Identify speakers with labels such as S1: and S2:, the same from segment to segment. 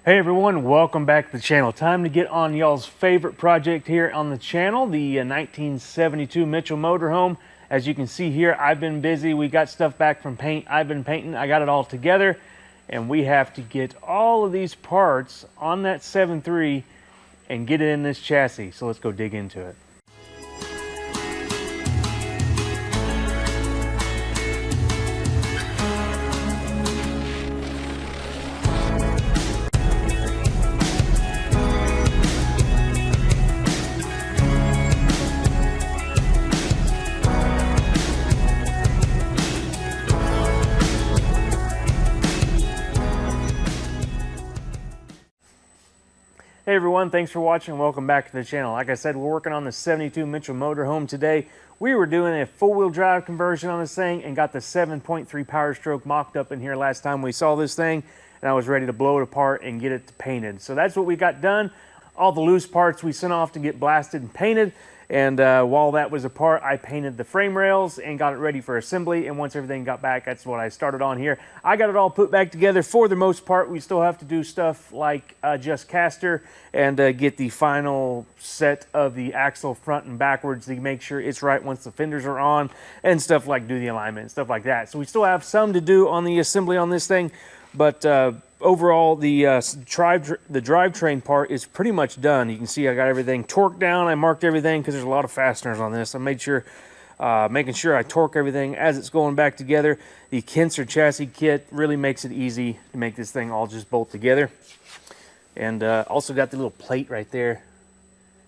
S1: Hey everyone, welcome back to the channel. Time to get on y'all's favorite project here on the channel, the 1972 Mitchell Motorhome. As you can see here, I've been busy. We got stuff back from paint. I've been painting. I got it all together, and we have to get all of these parts on that 7.3 and get it in this chassis. So let's go dig into it. Hey everyone, thanks for watching. Welcome back to the channel. Like I said, we're working on the 72 Mitchell Motorhome today. We were doing a four-wheel drive conversion on this thing and got the 7.3 Powerstroke mocked up in here last time we saw this thing, and I was ready to blow it apart and get it painted. So that's what we got done. All the loose parts we sent off to get blasted and painted, and while that was apart, I painted the frame rails and got it ready for assembly, and once everything got back, that's what I started on here. I got it all put back together for the most part. We still have to do stuff like adjust caster and get the final set of the axle front and backwards to make sure it's right once the fenders are on, and stuff like do the alignment and stuff like that. So we still have some to do on the assembly on this thing, but overall, the drivetrain part is pretty much done. You can see I got everything torqued down. I marked everything because there's a lot of fasteners on this. I made sure, making sure I torque everything as it's going back together. The Kinser chassis kit really makes it easy to make this thing all just bolt together. And also got the little plate right there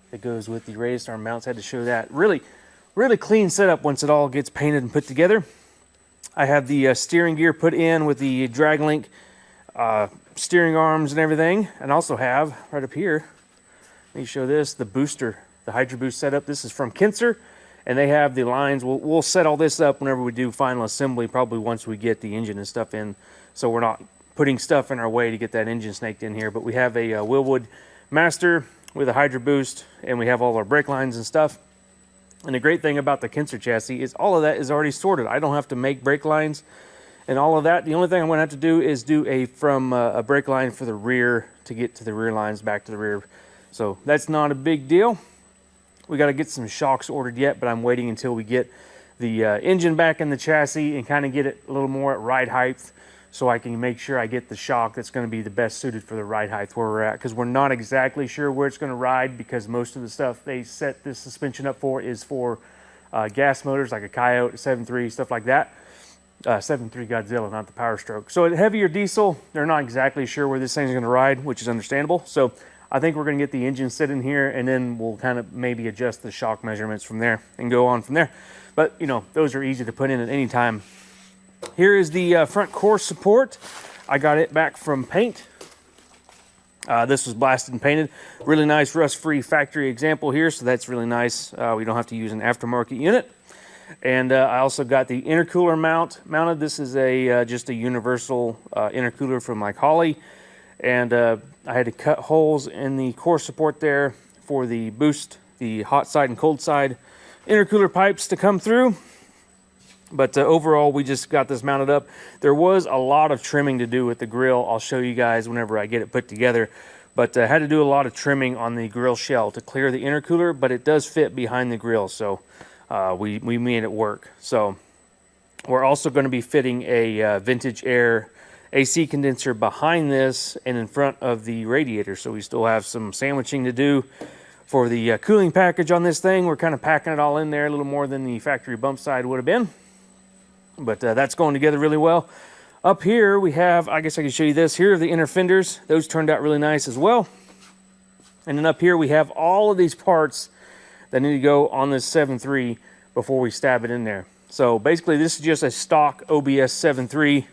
S1: that goes with the raised arm mounts. Had to show that. Really clean setup once it all gets painted and put together. I have the steering gear put in with the drag link steering arms and everything, and also have right up here, let me show this, the booster, the Hydro Boost setup. This is from Kinser, and they have the lines. We'll set all this up whenever we do final assembly, probably once we get the engine and stuff in, so we're not putting stuff in our way to get that engine snaked in here. But we have a Willwood Master with a Hydro Boost, and we have all our brake lines and stuff. And the great thing about the Kinser chassis is all of that is already sorted. I don't have to make brake lines and all of that. The only thing I'm going to have to do is do a brake line for the rear to get to the rear lines back to the rear. So that's not a big deal. We got to get some shocks ordered yet, but I'm waiting until we get the engine back in the chassis and kind of get it a little more at ride height, so I can make sure I get the shock that's going to be the best suited for the ride height where we're at, because we're not exactly sure where it's going to ride, because most of the stuff they set this suspension up for is for gas motors like a Coyote, 7.3, stuff like that. 7.3 Godzilla, not the Powerstroke. So at heavier diesel, they're not exactly sure where this thing's going to ride, which is understandable. So I think we're going to get the engine set in here, and then we'll kind of maybe adjust the shock measurements from there and go on from there. But, you know, those are easy to put in at any time. Here is the front core support. I got it back from paint. This was blasted and painted. Really nice rust-free factory example here, so that's really nice. We don't have to use an aftermarket unit. And I also got the intercooler mounted. This is just a universal intercooler from like Holley, and I had to cut holes in the core support there for the boost, the hot side and cold side intercooler pipes to come through. But overall, we just got this mounted up. There was a lot of trimming to do with the grill. I'll show you guys whenever I get it put together. But I had to do a lot of trimming on the grill shell to clear the intercooler, but it does fit behind the grill, so we made it work. So we're also going to be fitting a vintage air AC condenser behind this and in front of the radiator. So we still have some sandwiching to do for the cooling package on this thing. We're kind of packing it all in there, a little more than the factory bump side would have been. But that's going together really well. Up here we have, I guess I can show you this. Here are the inner fenders. Those turned out really nice as well. And then up here we have all of these parts that need to go on this 7.3 before we stab it in there. So basically this is just a stock OBS 7.3,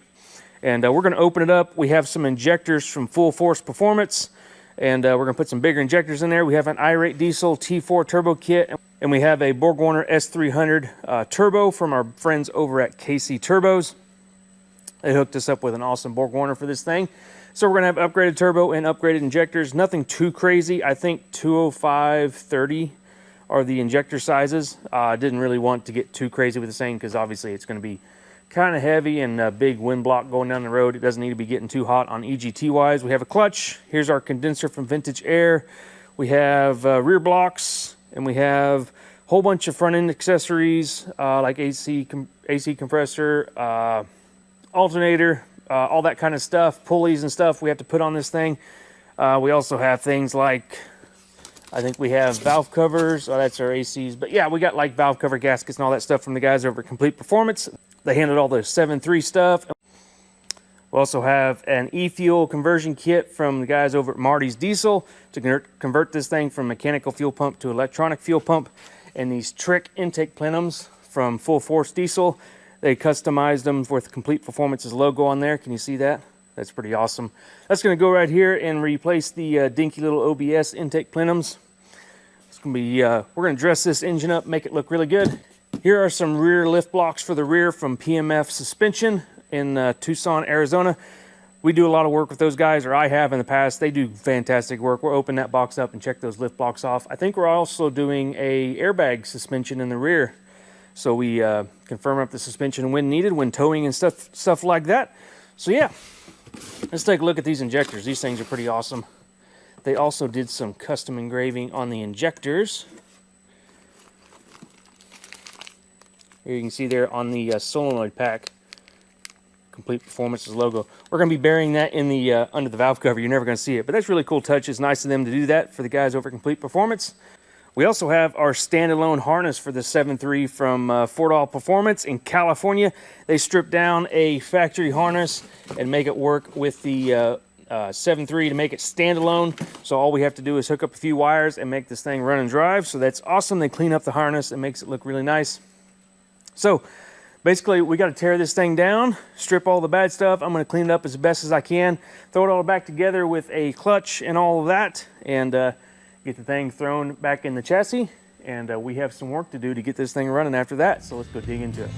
S1: and we're going to open it up. We have some injectors from Full Force Performance, and we're going to put some bigger injectors in there. We have an irate diesel T4 turbo kit, and we have a BorgWarner S300 turbo from our friends over at KC Turbos. They hooked us up with an awesome BorgWarner for this thing. So we're going to have upgraded turbo and upgraded injectors. Nothing too crazy. I think 205/30 are the injector sizes. I didn't really want to get too crazy with the thing because obviously it's going to be kind of heavy and a big wind block going down the road. It doesn't need to be getting too hot on EGT wise. We have a clutch. Here's our condenser from Vintage Air. We have rear blocks, and we have a whole bunch of front end accessories like AC compressor, alternator, all that kind of stuff, pulleys and stuff we have to put on this thing. We also have things like, I think we have valve covers. Oh, that's our ACs. But yeah, we got like valve cover gaskets and all that stuff from the guys over at Complete Performance. They handled all the 7.3 stuff. We also have an e-fuel conversion kit from the guys over at Marty's Diesel to convert this thing from mechanical fuel pump to electronic fuel pump. And these Trek intake plenums from Full Force Diesel. They customized them with Complete Performance's logo on there. Can you see that? That's pretty awesome. That's going to go right here and replace the dinky little OBS intake plenums. It's going to be, we're going to dress this engine up, make it look really good. Here are some rear lift blocks for the rear from PMF Suspension in Tucson, Arizona. We do a lot of work with those guys, or I have in the past. They do fantastic work. We'll open that box up and check those lift blocks off. I think we're also doing a airbag suspension in the rear. So we can firm up the suspension when needed, when towing and stuff like that. So yeah, let's take a look at these injectors. These things are pretty awesome. They also did some custom engraving on the injectors. Here you can see there on the solenoid pack, Complete Performance's logo. We're going to be burying that in the under the valve cover. You're never going to see it, but that's really cool touch. It's nice of them to do that for the guys over at Complete Performance. We also have our standalone harness for the 7.3 from Fort All Performance in California. They stripped down a factory harness and make it work with the 7.3 to make it standalone. So all we have to do is hook up a few wires and make this thing run and drive. So that's awesome. They clean up the harness and makes it look really nice. So basically, we got to tear this thing down, strip all the bad stuff. I'm going to clean it up as best as I can, throw it all back together with a clutch and all of that, and get the thing thrown back in the chassis. And we have some work to do to get this thing running after that. So let's go dig into it.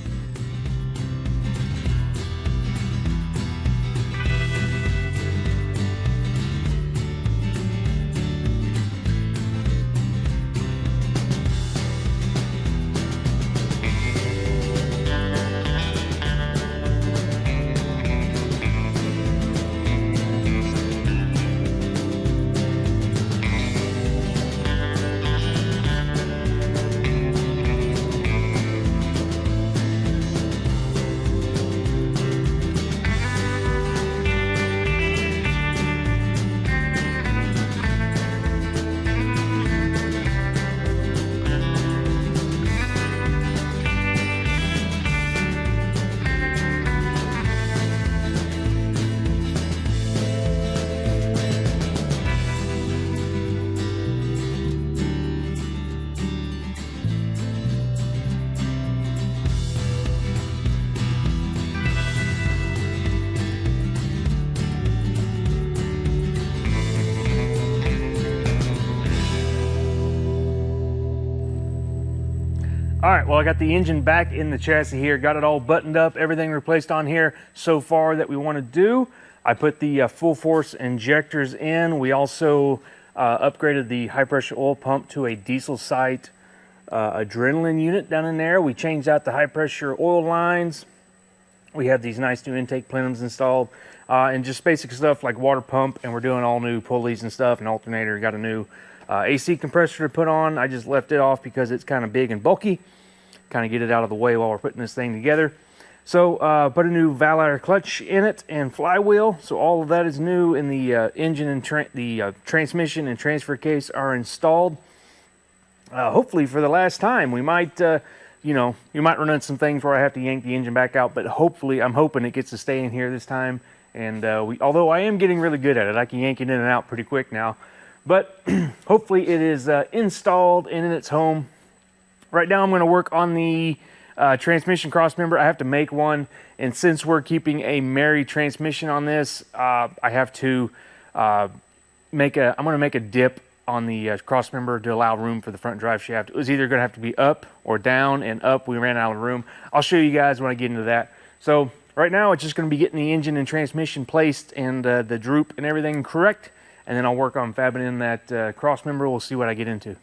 S1: All right, well, I got the engine back in the chassis here, got it all buttoned up, everything replaced on here so far that we want to do. I put the full force injectors in. We also upgraded the high pressure oil pump to a diesel site adrenaline unit down in there. We changed out the high pressure oil lines. We have these nice new intake plenums installed and just basic stuff like water pump, and we're doing all new pulleys and stuff, and alternator. Got a new AC compressor to put on. I just left it off because it's kind of big and bulky. Kind of get it out of the way while we're putting this thing together. So put a new Valor clutch in it and flywheel. So all of that is new, and the engine and the transmission and transfer case are installed. Hopefully for the last time. We might, you know, you might run into some things where I have to yank the engine back out, but hopefully I'm hoping it gets to stay in here this time. And although I am getting really good at it, I can yank it in and out pretty quick now. But hopefully it is installed and in its home. Right now I'm going to work on the transmission cross member. I have to make one, and since we're keeping a Mary transmission on this, I have to I'm going to make a dip on the cross member to allow room for the front drive shaft. It was either going to have to be up or down, and up we ran out of room. I'll show you guys when I get into that. So right now it's just going to be getting the engine and transmission placed and the droop and everything correct, and then I'll work on fabbing in that cross member. We'll see what I get into.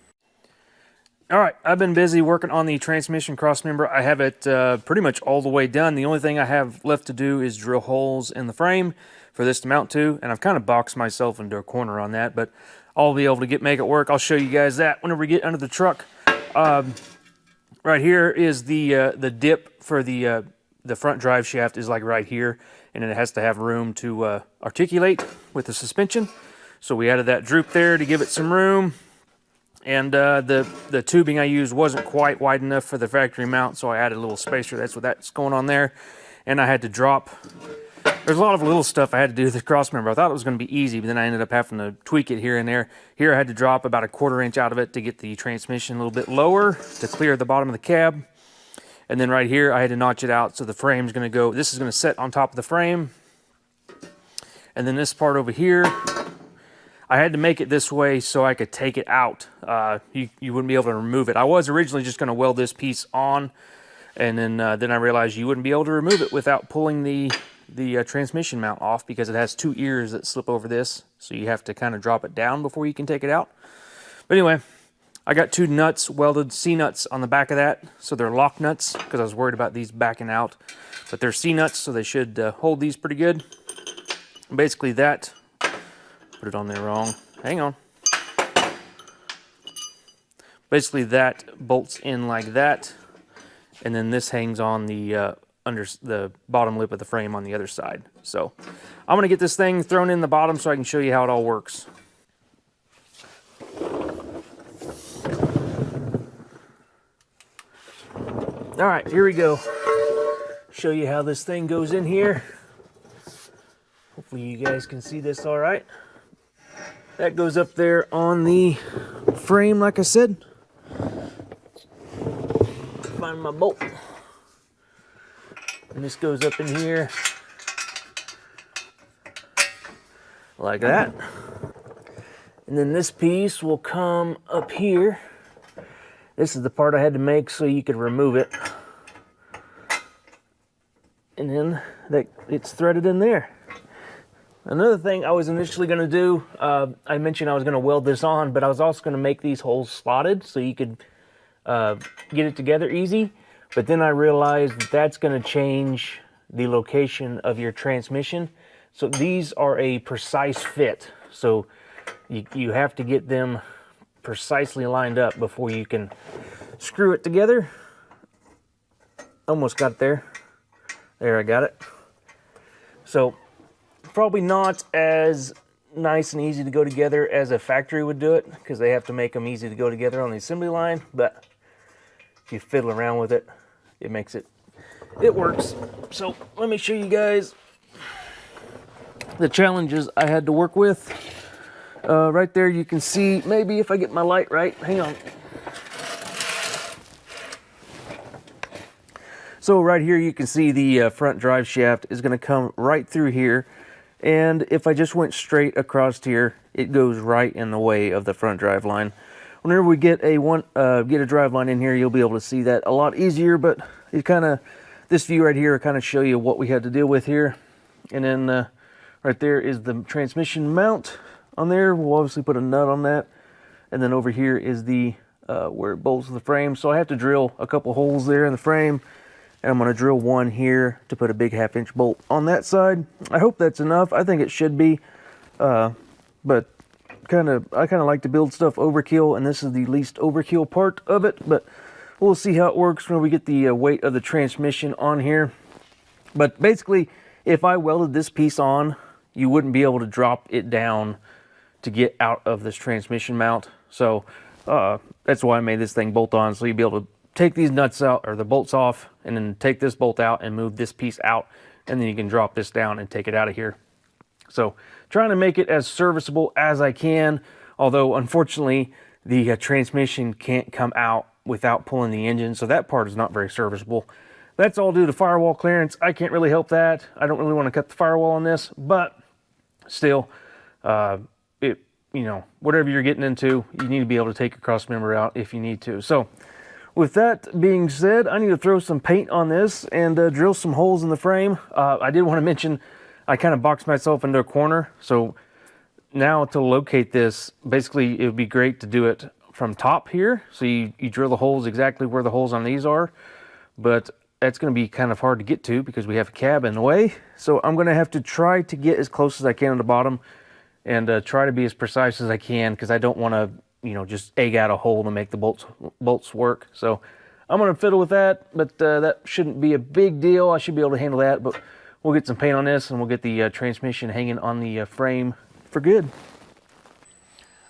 S1: All right, I've been busy working on the transmission cross member. I have it pretty much all the way done. The only thing I have left to do is drill holes in the frame for this to mount to, and I've kind of boxed myself into a corner on that, but I'll be able to make it work. I'll show you guys that whenever we get under the truck. Right here is the dip for the front drive shaft is like right here, and it has to have room to articulate with the suspension. So we added that droop there to give it some room. And the tubing I used wasn't quite wide enough for the factory mount, so I added a little spacer. That's going on there. And I had to drop, there's a lot of little stuff I had to do with the cross member. I thought it was going to be easy, but then I ended up having to tweak it here and there. Here I had to drop about a 1/4 inch out of it to get the transmission a little bit lower to clear the bottom of the cab. And then right here I had to notch it out, so the frame's going to go, this is going to set on top of the frame. And then this part over here, I had to make it this way so I could take it out. You wouldn't be able to remove it. I was originally just going to weld this piece on, and then I realized you wouldn't be able to remove it without pulling the transmission mount off, because it has 2 ears that slip over this, so you have to kind of drop it down before you can take it out. But anyway, I got 2 nuts welded, C-nuts on the back of that, so they're lock nuts, because I was worried about these backing out. But they're C-nuts, so they should hold these pretty good. And basically that, put it on there wrong, hang on. Basically that bolts in like that, and then this hangs on the under the bottom lip of the frame on the other side. So I'm gonna get this thing thrown in the bottom so I can show you how it all works. All right, here we go. Show you how this thing goes in here. Hopefully you guys can see this all right. That goes up there on the frame, like I said. Find my bolt. And this goes up in here like that. And then this piece will come up here. This is the part I had to make so you could remove it. And then it's threaded in there. Another thing I was initially going to do, I mentioned I was going to weld this on, but I was also going to make these holes slotted so you could get it together easy. But then I realized that that's going to change the location of your transmission. So these are a precise fit. So you have to get them precisely lined up before you can screw it together. Almost got it there. There, I got it. So probably not as nice and easy to go together as a factory would do it, because they have to make them easy to go together on the assembly line, but if you fiddle around with it, it works. So let me show you guys the challenges I had to work with. Right there you can see, maybe if I get my light right, hang on. So right here you can see the front drive shaft is going to come right through here. And if I just went straight across here, it goes right in the way of the front drive line. Whenever we get a drive line in here, you'll be able to see that a lot easier, but it this view right here will kind of show you what we had to deal with here. And then right there is the transmission mount on there. We'll obviously put a nut on that. And then over here is the where it bolts the frame. So I have to drill a couple holes there in the frame. And I'm going to drill one here to put a big 1/2 inch bolt on that side. I hope that's enough. I think it should be. But I kind of like to build stuff overkill, and this is the least overkill part of it. But we'll see how it works when we get the weight of the transmission on here. But basically, if I welded this piece on, you wouldn't be able to drop it down to get out of this transmission mount. So that's why I made this thing bolt on, so you'd be able to take these nuts out, or the bolts off, and then take this bolt out and move this piece out, and then you can drop this down and take it out of here. So trying to make it as serviceable as I can, although unfortunately the transmission can't come out without pulling the engine, so that part is not very serviceable. That's all due to firewall clearance. I can't really help that. I don't really want to cut the firewall on this, but still, whatever you're getting into, you need to be able to take your cross member out if you need to. So with that being said, I need to throw some paint on this and drill some holes in the frame. I did want to mention, I kind of boxed myself into a corner. So now to locate this, basically it would be great to do it from top here. So you drill the holes exactly where the holes on these are, but that's going to be kind of hard to get to because we have a cab in the way. So I'm going to have to try to get as close as I can on the bottom and try to be as precise as I can, because I don't want to, you know, just egg out a hole to make the bolts work. So I'm going to fiddle with that, but that shouldn't be a big deal. I should be able to handle that, but we'll get some paint on this and we'll get the transmission hanging on the frame for good.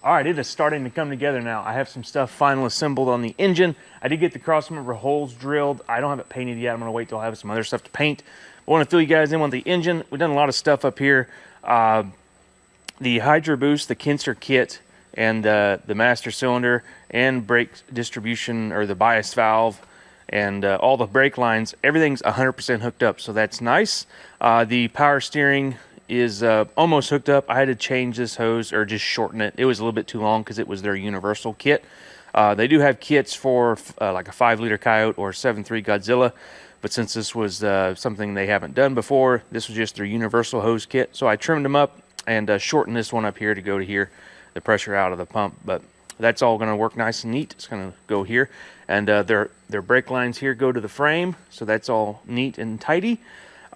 S1: All right, it is starting to come together now. I have some stuff final assembled on the engine. I did get the crossmember holes drilled. I don't have it painted yet. I'm going to wait till I have some other stuff to paint. I want to fill you guys in on the engine. We've done a lot of stuff up here. The Hydro Boost, the Kinser kit, and the master cylinder and brake distribution, or the bias valve, and all the brake lines, everything's 100% hooked up, so that's nice. The power steering is almost hooked up. I had to change this hose, or just shorten it. It was a little bit too long because it was their universal kit. They do have kits for like a 5-liter Coyote or 7.3 Godzilla, but since this was something they haven't done before, this was just their universal hose kit. So I trimmed them up and shortened this one up here to go to here, the pressure out of the pump. But that's all going to work nice and neat. It's going to go here, and their brake lines here go to the frame, so that's all neat and tidy.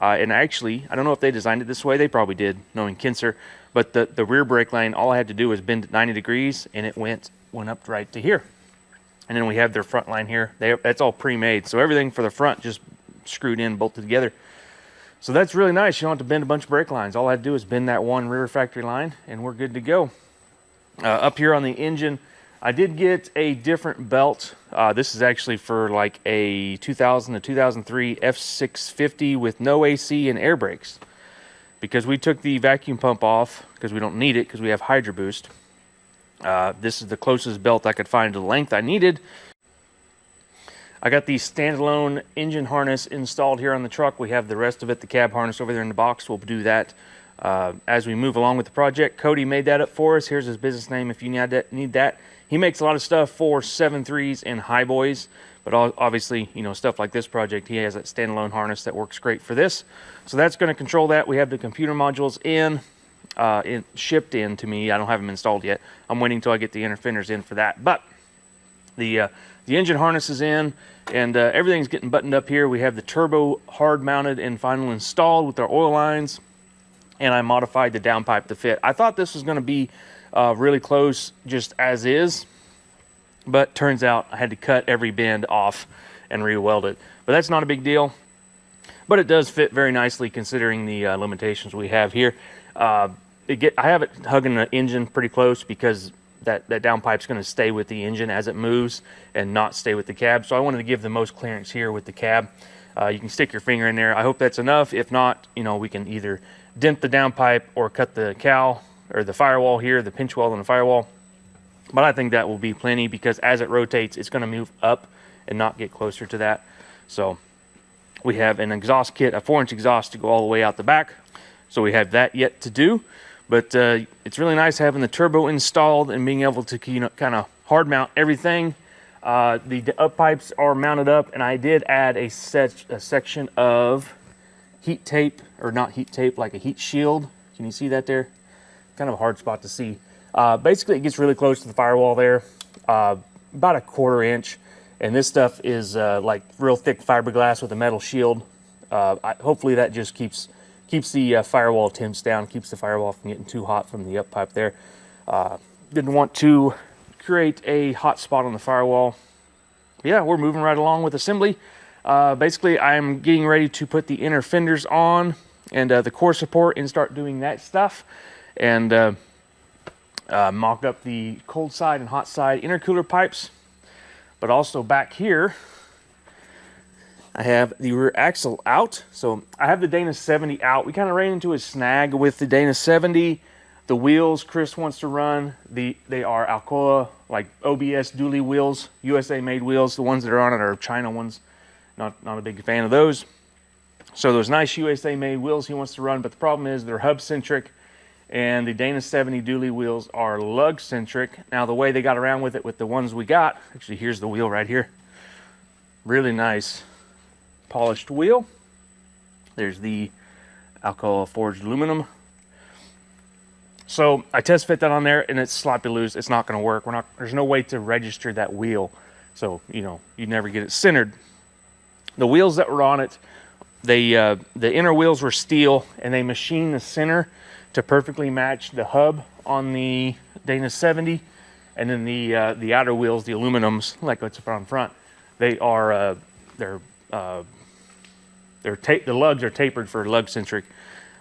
S1: And actually, I don't know if they designed it this way. They probably did, knowing Kinser. But the rear brake line, all I had to do was bend it 90 degrees, and it went up right to here. And then we have their front line here. That's all pre-made. So everything for the front just screwed in, bolted together. So that's really nice. You don't have to bend a bunch of brake lines. All I had to do is bend that one rear factory line, and we're good to go. Up here on the engine, I did get a different belt. This is actually for like a 2000 to 2003 F650 with no AC and air brakes, because we took the vacuum pump off because we don't need it because we have Hydro Boost. This is the closest belt I could find to the length I needed. I got the standalone engine harness installed here on the truck. We have the rest of it, the cab harness, over there in the box. We'll do that as we move along with the project. Cody made that up for us. Here's his business name if you need that. He makes a lot of stuff for 7.3s and Highboys, but obviously, you know, stuff like this project, he has that standalone harness that works great for this. So that's going to control that. We have the computer modules shipped in to me. I don't have them installed yet. I'm waiting until I get the inner fenders in for that. But the engine harness is in, and everything's getting buttoned up here. We have the turbo hard mounted and final installed with our oil lines, and I modified the downpipe to fit. I thought this was going to be really close just as is, but turns out I had to cut every bend off and re-weld it. But that's not a big deal, but it does fit very nicely considering the limitations we have here. I have it hugging the engine pretty close because that downpipe's going to stay with the engine as it moves and not stay with the cab. So I wanted to give the most clearance here with the cab. You can stick your finger in there. I hope that's enough. If not, you know, we can either dent the downpipe or cut the cowl or the firewall here, the pinch weld on the firewall. But I think that will be plenty, because as it rotates, it's going to move up and not get closer to that. So we have an exhaust kit, a 4-inch exhaust to go all the way out the back. So we have that yet to do. But it's really nice having the turbo installed and being able to, you know, kind of hard mount everything. The up pipes are mounted up, and I did add a section of heat tape, or not heat tape, like a heat shield. Can you see that there? Kind of a hard spot to see. Basically, it gets really close to the firewall there, about a 1/4 inch, and this stuff is like real thick fiberglass with a metal shield. Hopefully that just keeps the firewall temps down, keeps the firewall from getting too hot from the up pipe there. Didn't want to create a hot spot on the firewall. Yeah, we're moving right along with assembly. Basically, I'm getting ready to put the inner fenders on and the core support and start doing that stuff. And mocked up the cold side and hot side intercooler pipes. But also back here, I have the rear axle out. So I have the Dana 70 out. We kind of ran into a snag with the Dana 70. The wheels Chris wants to run, they are Alcoa, like OBS dually wheels, USA made wheels. The ones that are on it are China ones. Not a big fan of those. So those nice USA made wheels he wants to run, but the problem is they're hub centric, and the Dana 70 dually wheels are lug centric. Now the way they got around with it with the ones we got, actually here's the wheel right here. Really nice polished wheel. There's the Alcoa forged aluminum. So I test fit that on there and it's sloppy loose. It's not going to work. There's no way to register that wheel. So, you know, you never get it centered. The wheels that were on it, the inner wheels were steel, and they machined the center to perfectly match the hub on the Dana 70. And then the outer wheels, the aluminums, like what's up on front, they are the lugs are tapered for lug centric.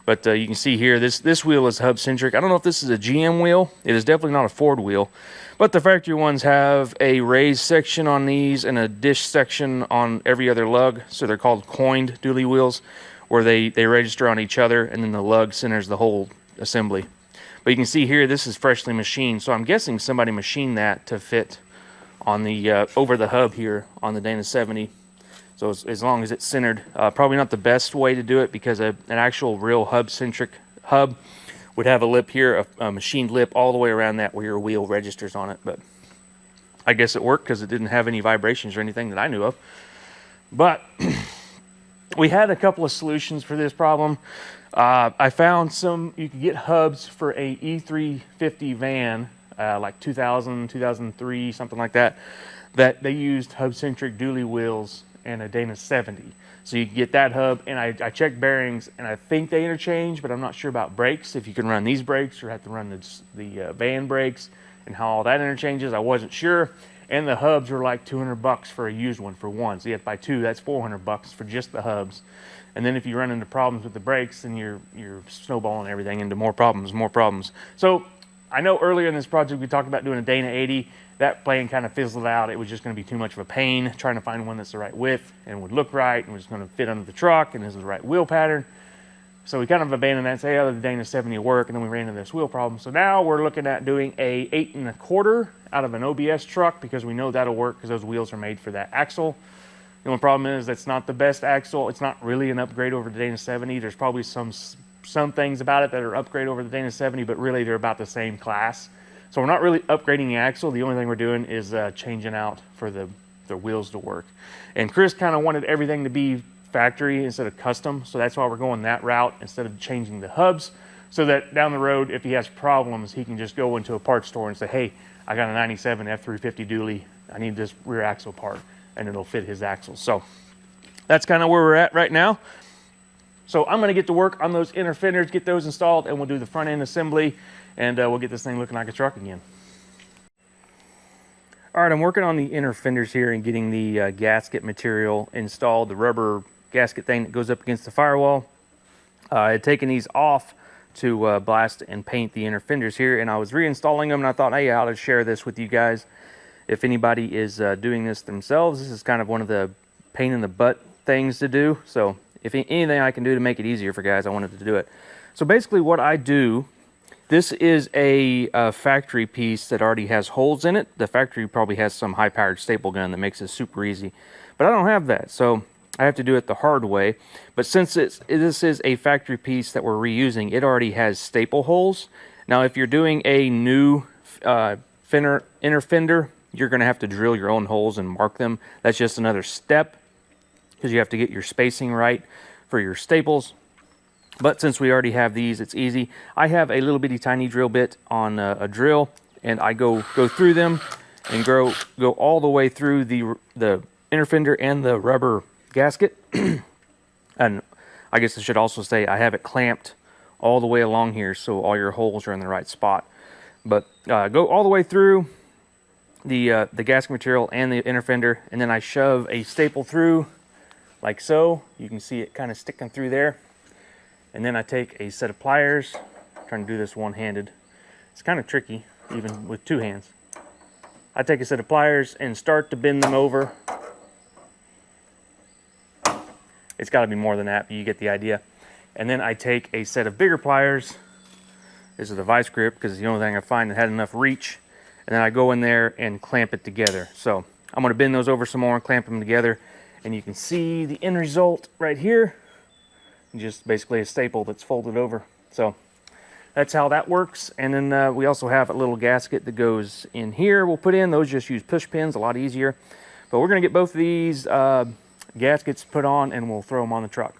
S1: But you can see here, this wheel is hub centric. I don't know if this is a GM wheel. It is definitely not a Ford wheel. But the factory ones have a raised section on these and a dish section on every other lug. So they're called coined dually wheels, where they register on each other, and then the lug centers the whole assembly. But you can see here, this is freshly machined. So I'm guessing somebody machined that to fit on the over the hub here on the Dana 70. So as long as it's centered, probably not the best way to do it, because an actual real hub-centric hub would have a lip here, a machined lip all the way around that where your wheel registers on it. But I guess it worked because it didn't have any vibrations or anything that I knew of. But we had a couple of solutions for this problem. I found you could get hubs for a E350 van, like 2000, 2003, something like that they used hub-centric dually wheels and a Dana 70. So you can get that hub, and I checked bearings, and I think they interchange, but I'm not sure about brakes, if you can run these brakes or have to run the van brakes, and how all that interchanges. I wasn't sure. And the hubs were like $200 for a used one for one. So you have to buy two, that's $400 for just the hubs. And then if you run into problems with the brakes, then you're snowballing everything into more problems. So I know earlier in this project we talked about doing a Dana 80. That plan kind of fizzled out. It was just going to be too much of a pain trying to find one that's the right width and would look right and was going to fit under the truck and is the right wheel pattern. So we kind of abandoned that and say, oh, the Dana 70 will work, and then we ran into this wheel problem. So now we're looking at doing a 8 1/4 out of an OBS truck, because we know that'll work because those wheels are made for that axle. The only problem is that's not the best axle. It's not really an upgrade over the Dana 70. There's probably some things about it that are upgrade over the Dana 70, but really they're about the same class. So we're not really upgrading the axle. The only thing we're doing is changing out for the wheels to work. And Chris kind of wanted everything to be factory instead of custom, so that's why we're going that route instead of changing the hubs, so that down the road, if he has problems, he can just go into a parts store and say, hey, I got a 97 F350 dually, I need this rear axle part, and it'll fit his axle. So that's kind of where we're at right now. So I'm going to get to work on those inner fenders, get those installed, and we'll do the front end assembly, and we'll get this thing looking like a truck again. All right, I'm working on the inner fenders here and getting the gasket material installed, the rubber gasket thing that goes up against the firewall. I had taken these off to blast and paint the inner fenders here, and I was reinstalling them, and I thought, hey, I ought to share this with you guys. If anybody is doing this themselves, this is kind of one of the pain in the butt things to do. So if anything I can do to make it easier for guys, I wanted to do it. So basically what I do, this is a factory piece that already has holes in it. The factory probably has some high-powered staple gun that makes it super easy. But I don't have that, so I have to do it the hard way. But since this is a factory piece that we're reusing, it already has staple holes. Now, if you're doing a new inner fender, you're going to have to drill your own holes and mark them. That's just another step, because you have to get your spacing right for your staples. But since we already have these, it's easy. I have a little bitty tiny drill bit on a drill, and I go through them and go all the way through the inner fender and the rubber gasket. And I guess I should also say I have it clamped all the way along here, so all your holes are in the right spot. But go all the way through the gasket material and the inner fender, and then I shove a staple through like so. You can see it kind of sticking through there. And then I take a set of pliers. I'm trying to do this one-handed. It's kind of tricky, even with two hands. I take a set of pliers and start to bend them over. It's got to be more than that, but you get the idea. And then I take a set of bigger pliers. This is the vice grip, because it's the only thing I find that had enough reach. And then I go in there and clamp it together. So I'm going to bend those over some more and clamp them together. And you can see the end result right here. Just basically a staple that's folded over. So that's how that works. And then we also have a little gasket that goes in here. We'll put in those, just use push pins, a lot easier. But we're going to get both of these gaskets put on, and we'll throw them on the truck.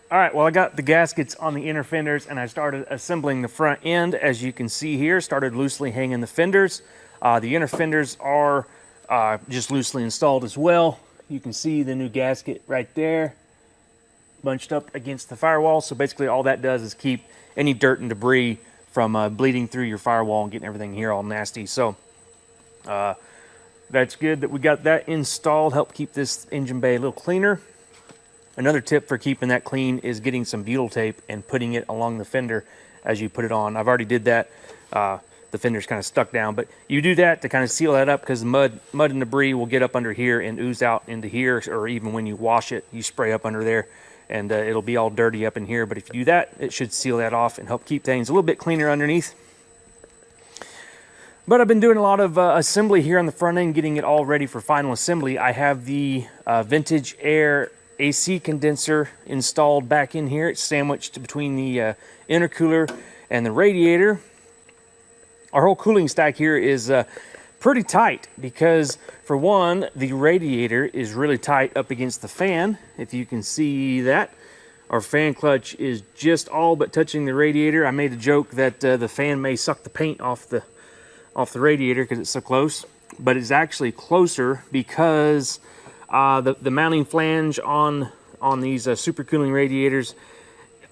S1: All right, well, I got the gaskets on the inner fenders and I started assembling the front end. As you can see here, started loosely hanging the fenders. The inner fenders are just loosely installed as well. You can see the new gasket right there, bunched up against the firewall. So basically all that does is keep any dirt and debris from bleeding through your firewall and getting everything here all nasty. So that's good that we got that installed, help keep this engine bay a little cleaner. Another tip for keeping that clean is getting some butyl tape and putting it along the fender as you put it on. I've already did that. The fender's kind of stuck down, but you do that to kind of seal that up because mud and debris will get up under here and ooze out into here, or even when you wash it, you spray up under there and it'll be all dirty up in here. But if you do that, it should seal that off and help keep things a little bit cleaner underneath. But I've been doing a lot of assembly here on the front end, getting it all ready for final assembly. I have the Vintage Air AC condenser installed back in here. It's sandwiched between the intercooler and the radiator. Our whole cooling stack here is pretty tight because, for one, the radiator is really tight up against the fan. If you can see that, our fan clutch is just all but touching the radiator. I made a joke that the fan may suck the paint off the radiator because it's so close, but it's actually closer because the mounting flange on these supercooling radiators,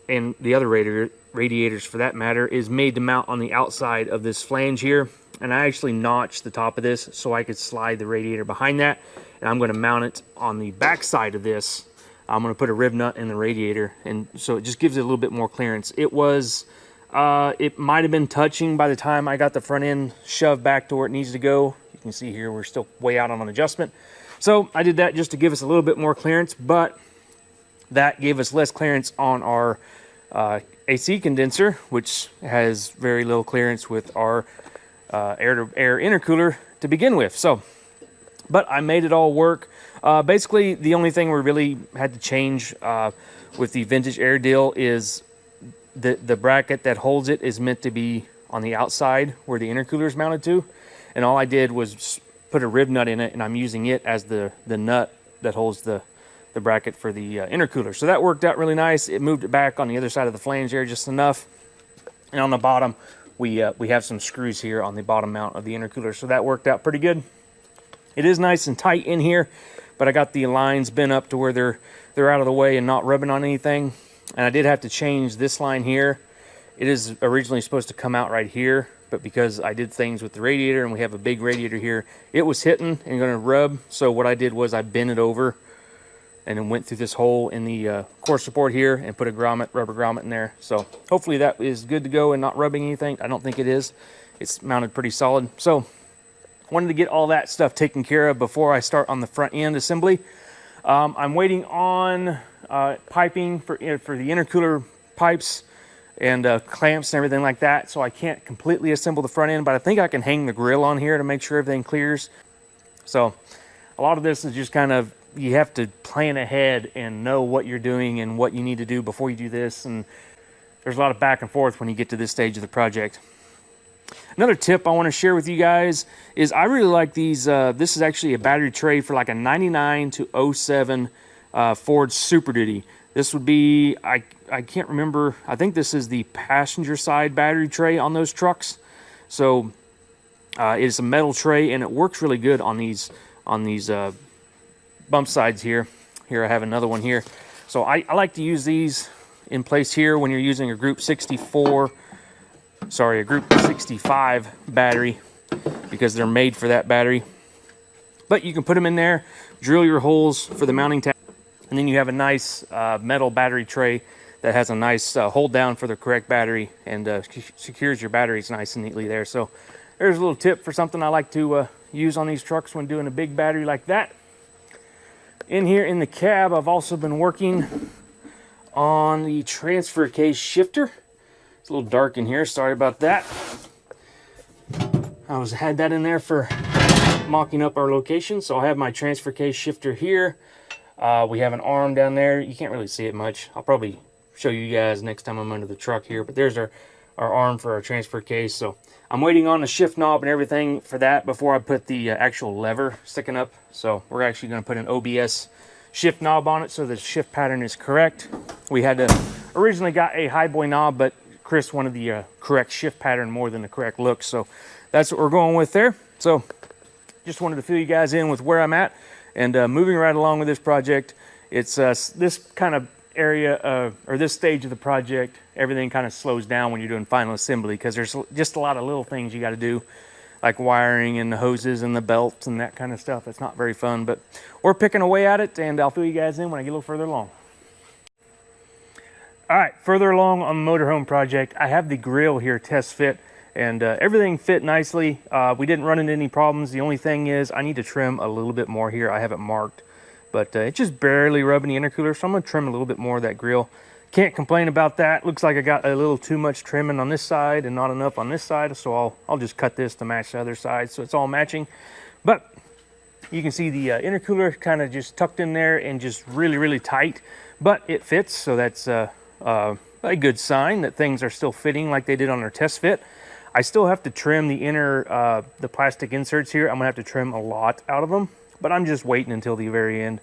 S1: and the other radiators for that matter, is made to mount on the outside of this flange here. And I actually notched the top of this so I could slide the radiator behind that, and I'm going to mount it on the back side of this. I'm going to put a rib nut in the radiator, and so it just gives it a little bit more clearance. It might have been touching by the time I got the front end shoved back to where it needs to go. You can see here we're still way out on an adjustment. So I did that just to give us a little bit more clearance, but that gave us less clearance on our AC condenser, which has very little clearance with our air-to-air intercooler to begin with. So, but I made it all work. Basically, the only thing we really had to change with the Vintage Air deal is the bracket that holds it is meant to be on the outside where the intercooler is mounted to, and all I did was put a rib nut in it, and I'm using it as the nut that holds the bracket for the intercooler. So that worked out really nice. It moved it back on the other side of the flange there just enough. And on the bottom, we have some screws here on the bottom mount of the intercooler. So that worked out pretty good. It is nice and tight in here, but I got the lines bent up to where they're out of the way and not rubbing on anything. And I did have to change this line here. It is originally supposed to come out right here, but because I did things with the radiator and we have a big radiator here, it was hitting and going to rub. So what I did was I bent it over and then went through this hole in the core support here and put a rubber grommet in there. So hopefully that is good to go and not rubbing anything. I don't think it is. It's mounted pretty solid. So I wanted to get all that stuff taken care of before I start on the front end assembly. I'm waiting on piping for the intercooler pipes and clamps and everything like that, so I can't completely assemble the front end, but I think I can hang the grill on here to make sure everything clears. So a lot of this is just kind of, you have to plan ahead and know what you're doing and what you need to do before you do this, and there's a lot of back and forth when you get to this stage of the project. Another tip I want to share with you guys is I really like these. This is actually a battery tray for like a 99 to 07 Ford Super Duty. This would be, I can't remember, I think this is the passenger side battery tray on those trucks. So it's a metal tray and it works really good on these bump sides here. Here I have another one here. So I like to use these in place here when you're using a Group 65 battery, because they're made for that battery. But you can put them in there, drill your holes for the mounting tab, and then you have a nice metal battery tray that has a nice hold down for the correct battery and secures your batteries nice and neatly there. So there's a little tip for something I like to use on these trucks when doing a big battery like that. In here in the cab, I've also been working on the transfer case shifter. It's a little dark in here, sorry about that. I had that in there for mocking up our location. So I have my transfer case shifter here. We have an arm down there. You can't really see it much. I'll probably show you guys next time I'm under the truck here. But there's our arm for our transfer case. So I'm waiting on the shift knob and everything for that before I put the actual lever sticking up. So we're actually going to put an OBS shift knob on it so the shift pattern is correct. We had to originally got a high boy knob, but Chris wanted the correct shift pattern more than the correct look, so that's what we're going with there. So just wanted to fill you guys in with where I'm at, and moving right along with this project. It's this kind of area or this stage of the project, everything kind of slows down when you're doing final assembly, because there's just a lot of little things you got to do, like wiring and the hoses and the belts and that kind of stuff. It's not very fun, but we're picking away at it, and I'll fill you guys in when I get a little further along. All right, further along on the motorhome project, I have the grill here test fit, and everything fit nicely. We didn't run into any problems. The only thing is I need to trim a little bit more here. I have it marked, but it's just barely rubbing the intercooler, so I'm gonna trim a little bit more of that grill. Can't complain about that. Looks like I got a little too much trimming on this side and not enough on this side, so I'll just cut this to match the other side so it's all matching. But you can see the intercooler kind of just tucked in there and just really tight, but it fits, so that's a good sign that things are still fitting like they did on their test fit. I still have to trim the inner the plastic inserts here. I'm gonna have to trim a lot out of them, but I'm just waiting until the very end,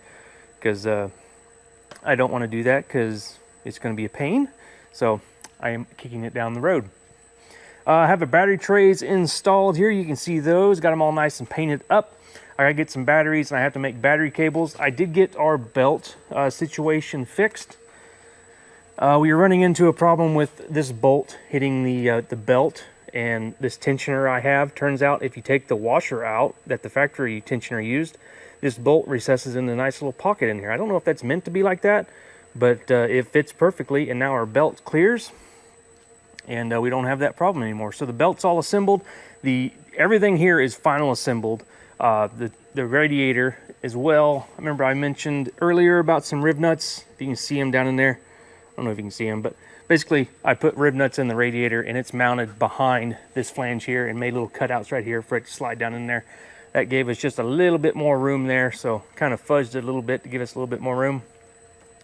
S1: because I don't want to do that because it's going to be a pain, so I am kicking it down the road. I have the battery trays installed here. You can see those, got them all nice and painted up. I gotta get some batteries, and I have to make battery cables. I did get our belt situation fixed. We were running into a problem with this bolt hitting the belt, and this tensioner I have, turns out if you take the washer out that the factory tensioner used, this bolt recesses in a nice little pocket in here. I don't know if that's meant to be like that, but it fits perfectly, and now our belt clears, and we don't have that problem anymore. So the belt's all assembled. Everything here is final assembled. The radiator as well. I remember I mentioned earlier about some rib nuts. If you can see them down in there. I don't know if you can see them, but basically I put rib nuts in the radiator, and it's mounted behind this flange here, and made little cutouts right here for it to slide down in there. That gave us just a little bit more room there, so kind of fudged it a little bit to give us a little bit more room.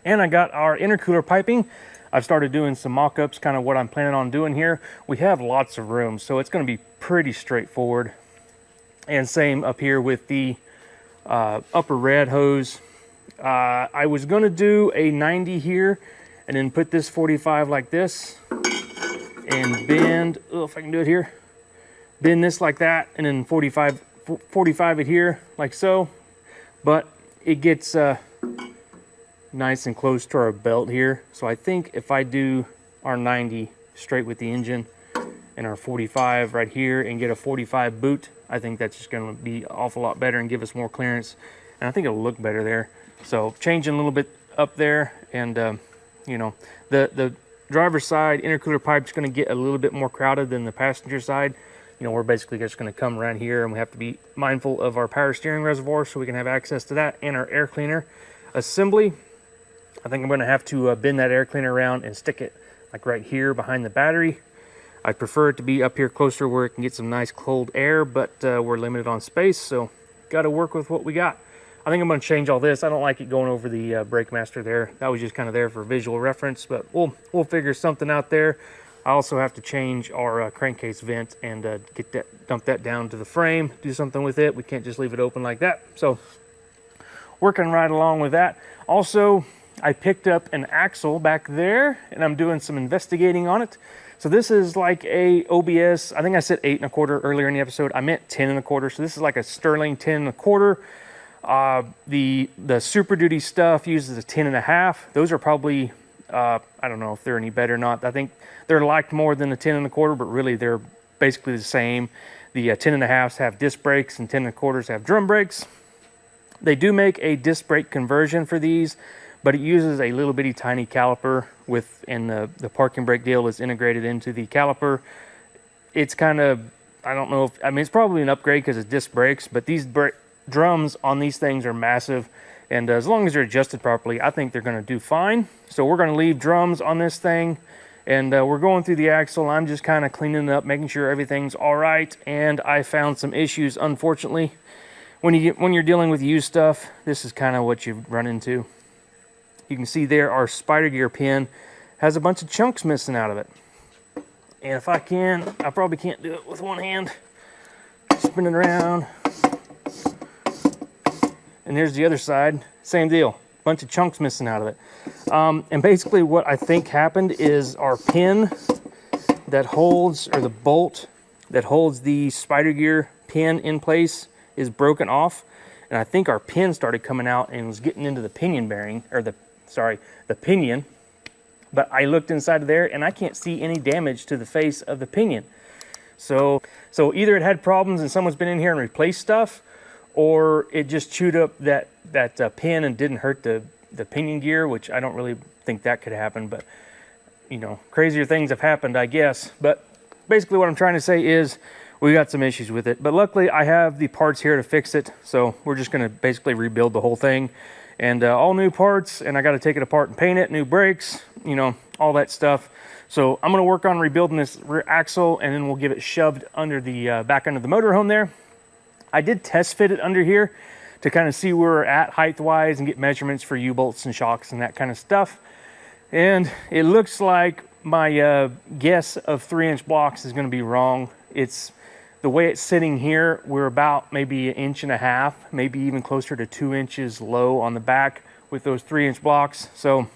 S1: And I got our intercooler piping. I've started doing some mock-ups, kind of what I'm planning on doing here. We have lots of room, so it's going to be pretty straightforward. And same up here with the upper rad hose. I was going to do a 90 here, and then put this 45 like this, and bend, if I can do it here, bend this like that, and then 45 it here like so. But it gets nice and close to our belt here, so I think if I do our 90 straight with the engine and our 45 right here and get a 45 boot, I think that's just going to be an awful lot better and give us more clearance, and I think it'll look better there. So changing a little bit up there, and you know, the driver's side intercooler pipe is going to get a little bit more crowded than the passenger side. You know, we're basically just going to come around here, and we have to be mindful of our power steering reservoir so we can have access to that, and our air cleaner assembly. I think I'm going to have to bend that air cleaner around and stick it like right here behind the battery. I prefer it to be up here closer where it can get some nice cold air, but we're limited on space, so got to work with what we got. I think I'm going to change all this. I don't like it going over the brake master there. That was just kind of there for visual reference, but we'll figure something out there. I also have to change our crankcase vent and dump that down to the frame, do something with it. We can't just leave it open like that. So working right along with that. Also, I picked up an axle back there, and I'm doing some investigating on it. So this is like a OBS. I think I said 8 1/4 earlier in the episode. I meant 10 1/4. So this is like a Sterling 10 1/4. The Super Duty stuff uses a 10 1/2. Those are probably, I don't know if they're any better or not. I think they're liked more than the 10 1/4, but really they're basically the same. The 10 1/2s have disc brakes, and 10 1/4s have drum brakes. They do make a disc brake conversion for these, but it uses a little bitty tiny caliper and the parking brake deal is integrated into the caliper. It's kind of, I don't know if, I mean, it's probably an upgrade because it's disc brakes, but these drums on these things are massive, and as long as they're adjusted properly, I think they're going to do fine. So we're going to leave drums on this thing, and we're going through the axle. I'm just kind of cleaning it up, making sure everything's all right, and I found some issues, unfortunately. When you're dealing with used stuff, this is kind of what you run into. You can see there our spider gear pin has a bunch of chunks missing out of it. And if I probably can't do it with one hand. Spin it around. And there's the other side, same deal. bunch of chunks missing out of it. And basically what I think happened is our pin that holds, or the bolt that holds the spider gear pin in place is broken off. And I think our pin started coming out and was getting into the pinion bearing, or the pinion. But I looked inside of there and I can't see any damage to the face of the pinion. So either it had problems and someone's been in here and replaced stuff, or it just chewed up that pin and didn't hurt the pinion gear, which I don't really think that could happen. But, you know, crazier things have happened, I guess. But basically what I'm trying to say is we got some issues with it. But luckily I have the parts here to fix it. So we're just going to basically rebuild the whole thing. And all new parts, and I got to take it apart and paint it, new brakes, you know, all that stuff. So I'm going to work on rebuilding this rear axle, and then we'll get it shoved under the back end of the motorhome there. I did test fit it under here to kind of see where we're at height-wise and get measurements for U-bolts and shocks and that kind of stuff. And it looks like my guess of 3-inch blocks is going to be wrong. It's the way it's sitting here, we're about maybe 1.5 inches, maybe even closer to 2 inches low on the back with those 3-inch blocks. So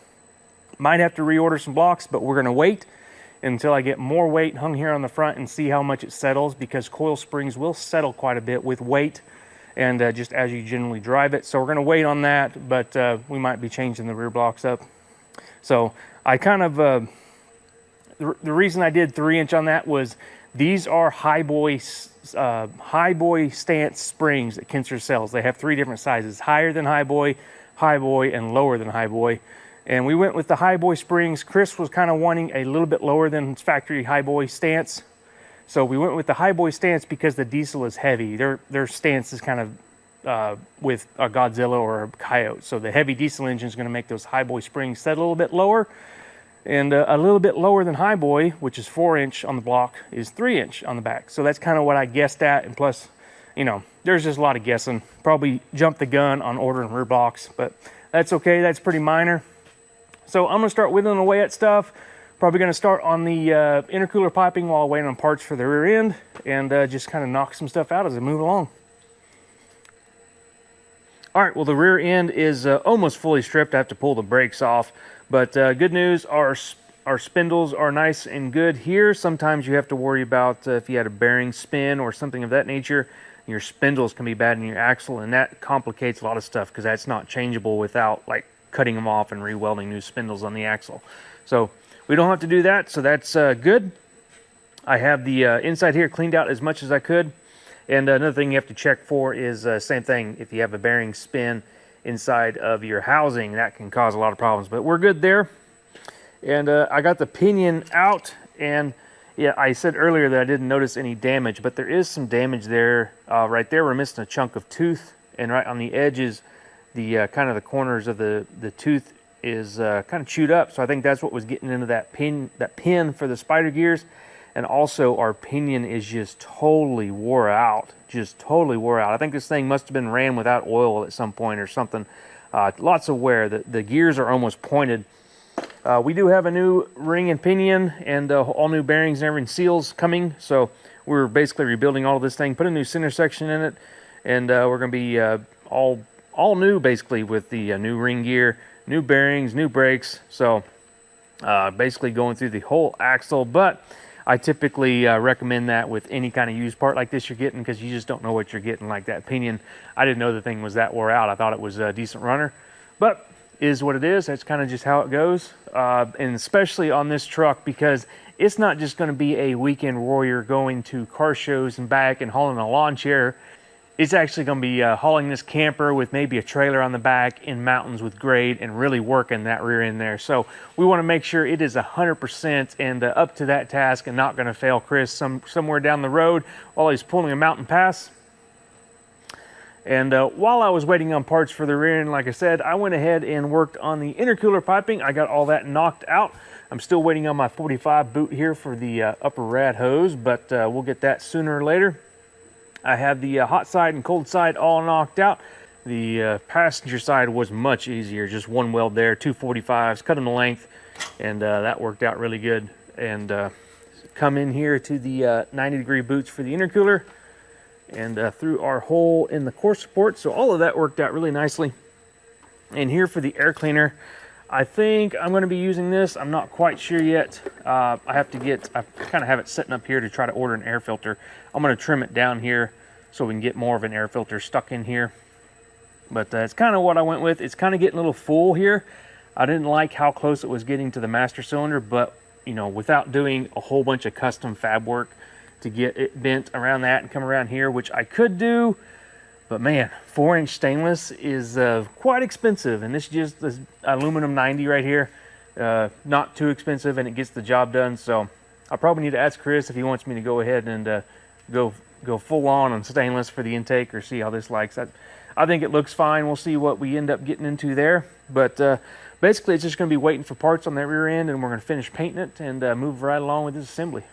S1: might have to reorder some blocks, but we're going to wait until I get more weight hung here on the front and see how much it settles, because coil springs will settle quite a bit with weight and just as you generally drive it. So we're going to wait on that, but we might be changing the rear blocks up. So I kind of, the reason I did 3-inch on that was these are high boy stance springs that Kinser sells. They have 3 different sizes: higher than high boy, and lower than high boy. And we went with the high boy springs. Chris was kind of wanting a little bit lower than factory high boy stance. So we went with the high boy stance because the diesel is heavy. Their stance is kind of with a Godzilla or a Coyote. So the heavy diesel engine is going to make those high boy springs set a little bit lower. And a little bit lower than high boy, which is 4-inch on the block, is 3-inch on the back. So that's kind of what I guessed at. And plus, you know, there's just a lot of guessing. Probably jumped the gun on ordering rear blocks, but that's okay. That's pretty minor. So I'm going to start whittling away at stuff. Probably going to start on the intercooler piping while I wait on parts for the rear end, and just kind of knock some stuff out as I move along. All right, well, the rear end is almost fully stripped. I have to pull the brakes off. But good news, our spindles are nice and good here. Sometimes you have to worry about if you had a bearing spin or something of that nature, your spindles can be bad in your axle, and that complicates a lot of stuff because that's not changeable without like cutting them off and re-welding new spindles on the axle. So we don't have to do that, so that's good. I have the inside here cleaned out as much as I could. And another thing you have to check for is same thing. If you have a bearing spin inside of your housing, that can cause a lot of problems, but we're good there. And I got the pinion out, and yeah, I said earlier that I didn't notice any damage, but there is some damage there. Right there, we're missing a chunk of tooth, and right on the edges, the kind of the corners of the tooth is kind of chewed up. So I think that's what was getting into that pin for the spider gears. And also our pinion is just totally wore out, I think this thing must have been ran without oil at some point or something. Lots of wear. The gears are almost pointed. We do have a new ring and pinion and all new bearings and everything, seals coming. So we're basically rebuilding all of this thing, put a new center section in it, and we're going to be all new basically with the new ring gear, new bearings, new brakes. So basically going through the whole axle, but I typically recommend that with any kind of used part like this you're getting, because you just don't know what you're getting. Like that pinion, I didn't know the thing was that wore out. I thought it was a decent runner, but is what it is. That's kind of just how it goes. And especially on this truck, because it's not just going to be a weekend warrior going to car shows and back and hauling a lawn chair. It's actually going to be hauling this camper with maybe a trailer on the back in mountains with grade and really working that rear end there. So we want to make sure it is 100% and up to that task and not going to fail Chris somewhere down the road while he's pulling a mountain pass. And while I was waiting on parts for the rear end, like I said, I went ahead and worked on the intercooler piping. I got all that knocked out. I'm still waiting on my 45 boot here for the upper rad hose, but we'll get that sooner or later. I have the hot side and cold side all knocked out. The passenger side was much easier, just one weld there, 245s, cut them to length, and that worked out really good. And come in here to the 90-degree boots for the intercooler, and through our hole in the core support. So all of that worked out really nicely. And here for the air cleaner, I think I'm going to be using this. I'm not quite sure yet. I kind of have it sitting up here to try to order an air filter. I'm going to trim it down here so we can get more of an air filter stuck in here. But it's kind of what I went with. It's kind of getting a little full here. I didn't like how close it was getting to the master cylinder, but you know, without doing a whole bunch of custom fab work to get it bent around that and come around here, which I could do, but man, 4-inch stainless is quite expensive, and this is just this aluminum 90 right here, not too expensive, and it gets the job done. So I probably need to ask Chris if he wants me to go ahead and go full on stainless for the intake, or see how this likes. I think it looks fine. We'll see what we end up getting into there, but basically it's just going to be waiting for parts on that rear end, and we're going to finish painting it and move right along with this assembly.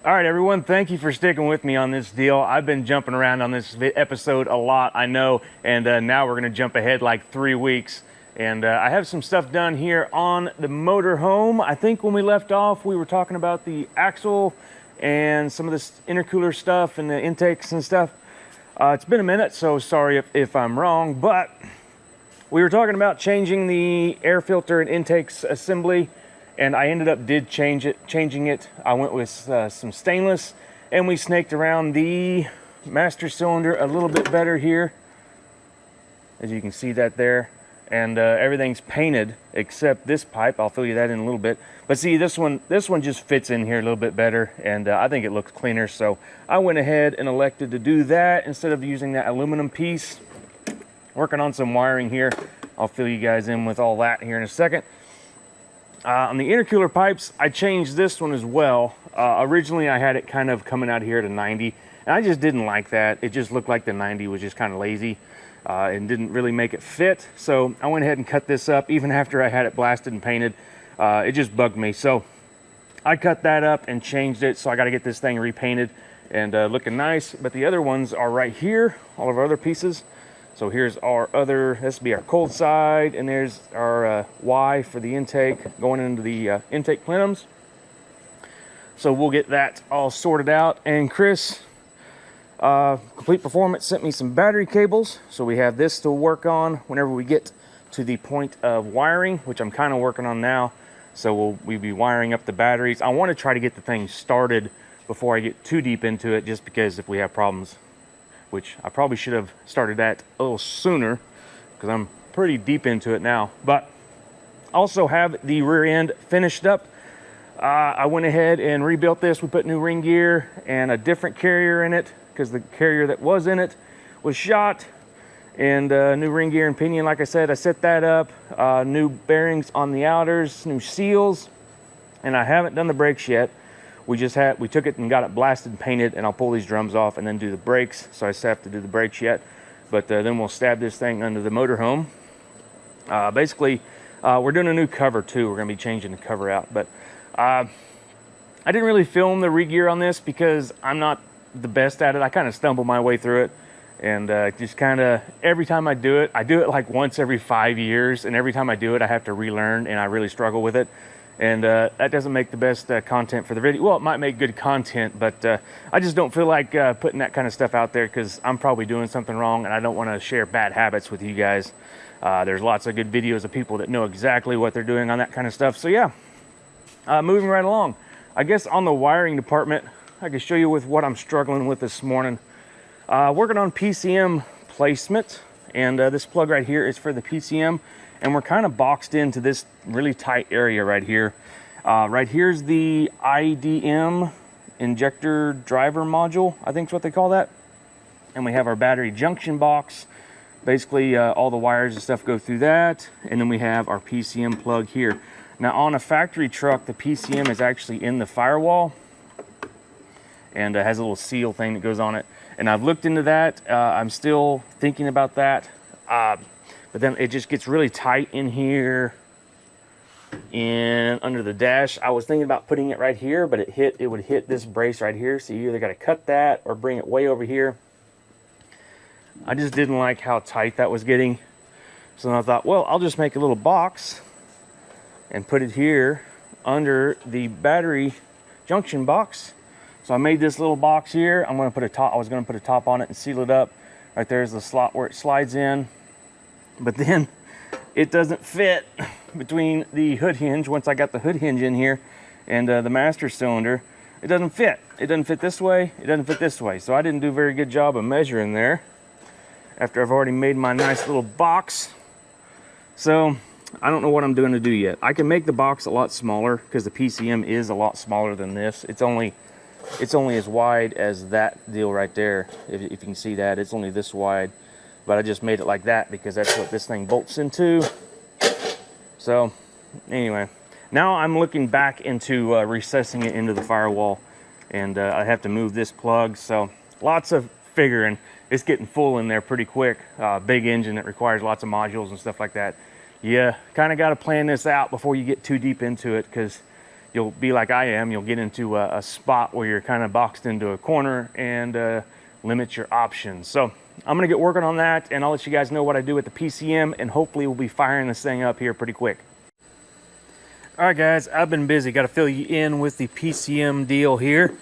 S1: All right, everyone, thank you for sticking with me on this deal. I've been jumping around on this episode a lot, I know, and now we're going to jump ahead like 3 weeks. And I have some stuff done here on the motorhome. I think when we left off, we were talking about the axle and some of this intercooler stuff and the intakes and stuff. It's been a minute, so sorry if I'm wrong, but we were talking about changing the air filter and intakes assembly, and I ended up changing it. I went with some stainless, and we snaked around the master cylinder a little bit better here, as you can see that there. And everything's painted except this pipe. I'll fill you that in a little bit. But see, this one just fits in here a little bit better, and I think it looks cleaner. So I went ahead and elected to do that instead of using that aluminum piece. Working on some wiring here. I'll fill you guys in with all that here in a second. On the intercooler pipes, I changed this one as well. Originally, I had it kind of coming out here to 90, and I just didn't like that. It just looked like the 90 was just kind of lazy. And didn't really make it fit, so I went ahead and cut this up even after I had it blasted and painted. It just bugged me, so I cut that up and changed it. So I got to get this thing repainted and looking nice. But the other ones are right here, all of our other pieces. So here's our other, this will be our cold side, and there's our Y for the intake going into the intake plenums. So we'll get that all sorted out. And Chris, Complete Performance sent me some battery cables, so we have this to work on whenever we get to the point of wiring, which I'm kind of working on now. So we'll be wiring up the batteries. I want to try to get the thing started before I get too deep into it, just because if we have problems, which I probably should have started that a little sooner because I'm pretty deep into it now. But also have the rear end finished up. I went ahead and rebuilt this. We put new ring gear and a different carrier in it, because the carrier that was in it was shot, and new ring gear and pinion. Like I said, I set that up, new bearings on the outers, new seals, and I haven't done the brakes yet. We took it and got it blasted and painted, and I'll pull these drums off and then do the brakes. So I still have to do the brakes yet, but then we'll stab this thing under the motorhome. Basically, we're doing a new cover too. We're gonna be changing the cover out, but I didn't really film the re-gear on this because I'm not the best at it. I kind of stumble my way through it, and just kind of every time I do it like once every 5 years, and every time I do it I have to relearn, and I really struggle with it, and that doesn't make the best content for the video. Well, it might make good content, but I just don't feel like putting that kind of stuff out there because I'm probably doing something wrong, and I don't want to share bad habits with you guys. There's lots of good videos of people that know exactly what they're doing on that kind of stuff. So yeah, moving right along. I guess on the wiring department, I can show you with what I'm struggling with this morning. Working on PCM placement, and this plug right here is for the PCM, and we're kind of boxed into this really tight area right here. Right here's the IDM injector driver module, I think is what they call that. And we have our battery junction box. Basically, all the wires and stuff go through that, and then we have our PCM plug here. Now on a factory truck, the PCM is actually in the firewall, and has a little seal thing that goes on it. And I've looked into that. I'm still thinking about that. But then it just gets really tight in here and under the dash. I was thinking about putting it right here, but it would hit this brace right here. So you either got to cut that or bring it way over here. I just didn't like how tight that was getting. So then I thought, well, I'll just make a little box and put it here under the battery junction box. So I made this little box here. I was going to put a top on it and seal it up. Right there's the slot where it slides in. but then it doesn't fit between the hood hinge. Once I got the hood hinge in here and the master cylinder, it doesn't fit. It doesn't fit this way, it doesn't fit this way. So I didn't do a very good job of measuring there after I've already made my nice little box. So I don't know what I'm doing to do yet. I can make the box a lot smaller because the PCM is a lot smaller than this. It's only as wide as that deal right there. If you can see that, it's only this wide. But I just made it like that because that's what this thing bolts into. So anyway, now I'm looking back into recessing it into the firewall, and I have to move this plug. So lots of figuring. It's getting full in there pretty quick. Big engine that requires lots of modules and stuff like that. You kind of got to plan this out before you get too deep into it, because you'll be like I am. You'll get into a spot where you're kind of boxed into a corner and limit your options. So I'm going to get working on that, and I'll let you guys know what I do with the PCM, and hopefully we'll be firing this thing up here pretty quick. All right, guys, I've been busy. Got to fill you in with the PCM deal here.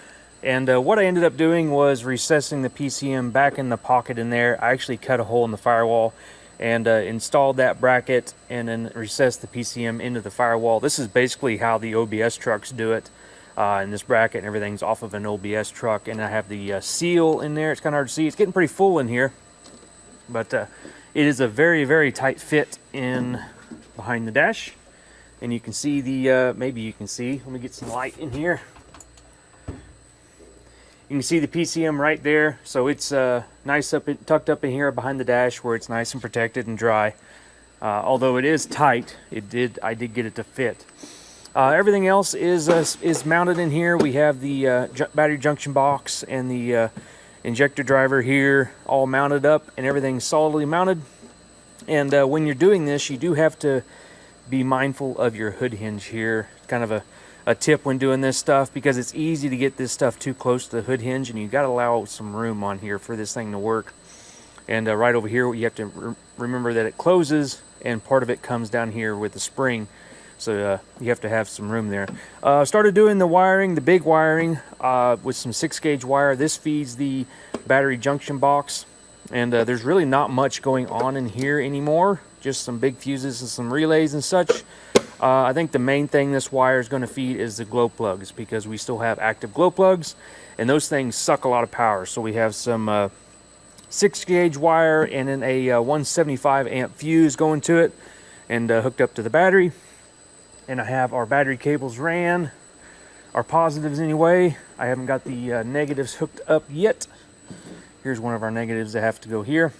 S1: And what I ended up doing was recessing the PCM back in the pocket in there. I actually cut a hole in the firewall and installed that bracket and then recessed the PCM into the firewall. This is basically how the OBS trucks do it. And this bracket and everything's off of an OBS truck. And I have the seal in there. It's kind of hard to see. It's getting pretty full in here. But it is a very, very tight fit in behind the dash. And you can see the, maybe you can see, let me get some light in here. You can see the PCM right there, so it's nice tucked up in here behind the dash where it's nice and protected and dry. Although it is tight, I did get it to fit. Everything else is mounted in here. We have the battery junction box and the injector driver here all mounted up, and everything's solidly mounted. And when you're doing this, you do have to be mindful of your hood hinge here. Kind of a tip when doing this stuff, because it's easy to get this stuff too close to the hood hinge, and you got to allow some room on here for this thing to work. And right over here, you have to remember that it closes, and part of it comes down here with the spring, so you have to have some room there. Started doing the wiring, the big wiring, with some 6-gauge wire. This feeds the battery junction box, and there's really not much going on in here anymore, just some big fuses and some relays and such. I think the main thing this wire is going to feed is the glow plugs, because we still have active glow plugs, and those things suck a lot of power. So we have some 6-gauge wire and then a 175 amp fuse going to it and hooked up to the battery. And I have our battery cables ran, our positives anyway. I haven't got the negatives hooked up yet. Here's one of our negatives that have to go here.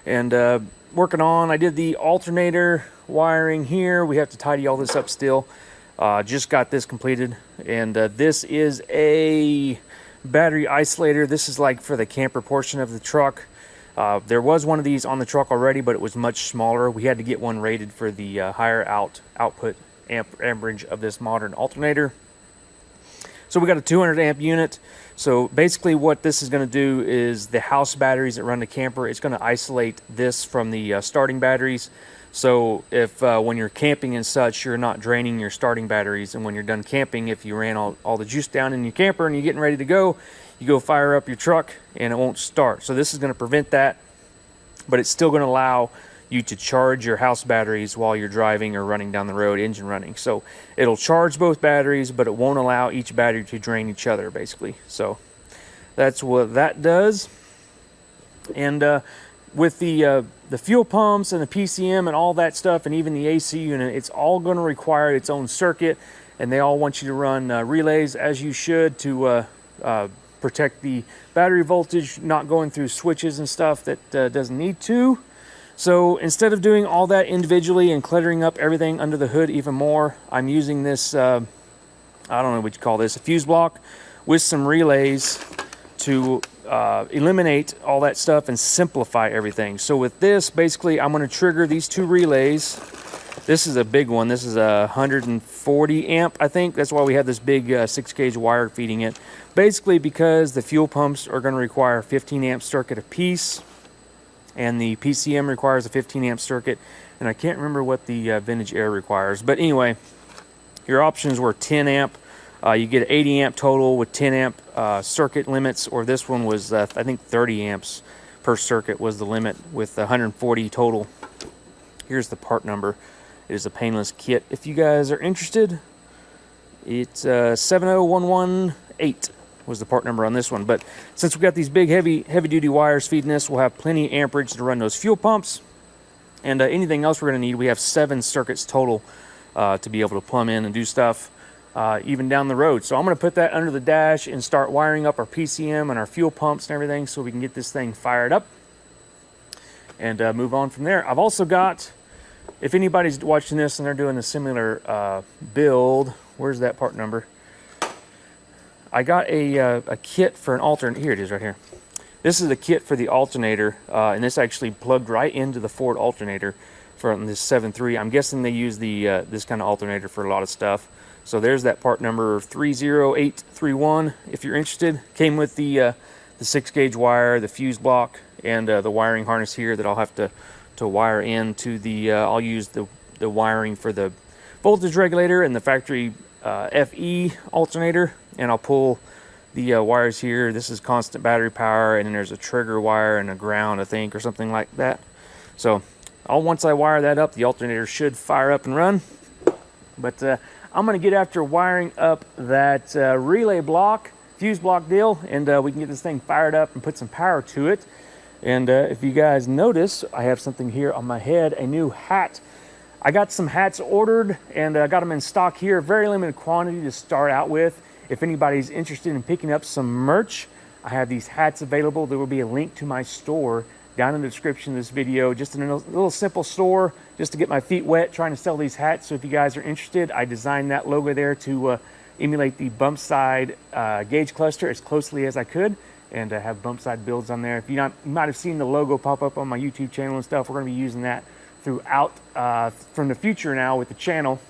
S1: And working on, I did the alternator wiring here. We have to tidy all this up still. Just got this completed, and this is a battery isolator. This is like for the camper portion of the truck. There was one of these on the truck already, but it was much smaller. We had to get one rated for the higher output amperage of this modern alternator. So we got a 200 amp unit. So basically what this is going to do is the house batteries that run the camper, it's going to isolate this from the starting batteries. So if when you're camping and such, you're not draining your starting batteries, and when you're done camping, if you ran all the juice down in your camper and you're getting ready to go, you go fire up your truck and it won't start. So this is going to prevent that, but it's still going to allow you to charge your house batteries while you're driving or running down the road, engine running. So it'll charge both batteries, but it won't allow each battery to drain each other, basically. So that's what that does. And with the fuel pumps and the PCM and all that stuff, and even the AC unit, it's all going to require its own circuit, and they all want you to run relays, as you should, to protect the battery voltage, not going through switches and stuff that doesn't need to. So instead of doing all that individually and cluttering up everything under the hood even more, I'm using this, I don't know what you call this, a fuse block with some relays to eliminate all that stuff and simplify everything. So with this, basically, I'm going to trigger these two relays. This is a big one. This is a 140 amp, I think. That's why we have this big 6-gauge wire feeding it. Basically because the fuel pumps are going to require 15 amp circuit apiece, and the PCM requires a 15 amp circuit, and I can't remember what the vintage air requires. But anyway, your options were 10 amp. You get 80 amp total with 10 amp circuit limits, or this one was I think 30 amps per circuit was the limit, with 140 total. Here's the part number. It is a painless kit. If you guys are interested, it's 70118 was the part number on this one. But since we got these big heavy duty wires feeding this, we'll have plenty amperage to run those fuel pumps. And anything else we're going to need, we have 7 circuits total to be able to plumb in and do stuff even down the road. So I'm going to put that under the dash and start wiring up our PCM and our fuel pumps and everything so we can get this thing fired up and move on from there. I've also got, if anybody's watching this and they're doing a similar build, where's that part number? I got a kit for an alternator. Here it is right here. This is the kit for the alternator, and this actually plugged right into the Ford alternator from this 7.3. I'm guessing they use the this kind of alternator for a lot of stuff. So there's that part number 30831. If you're interested, came with the 6-gauge wire, the fuse block, and the wiring harness here that I'll have to wire into the. I'll use the wiring for the voltage regulator and the factory FE alternator, and I'll pull the wires here. This is constant battery power, and then there's a trigger wire and a ground, I think, or something like that. So once I wire that up, the alternator should fire up and run. But I'm going to get after wiring up that relay block, fuse block deal, and we can get this thing fired up and put some power to it. And if you guys notice, I have something here on my head, a new hat. I got some hats ordered, and I got them in stock here, very limited quantity to start out with. If anybody's interested in picking up some merch, I have these hats available. There will be a link to my store down in the description of this video. Just a little simple store just to get my feet wet trying to sell these hats. So if you guys are interested, I designed that logo there to emulate the bump side gauge cluster as closely as I could, and have bump side builds on there. If you might have seen the logo pop up on my YouTube channel and stuff. We're going to be using that throughout from the future now with the channel.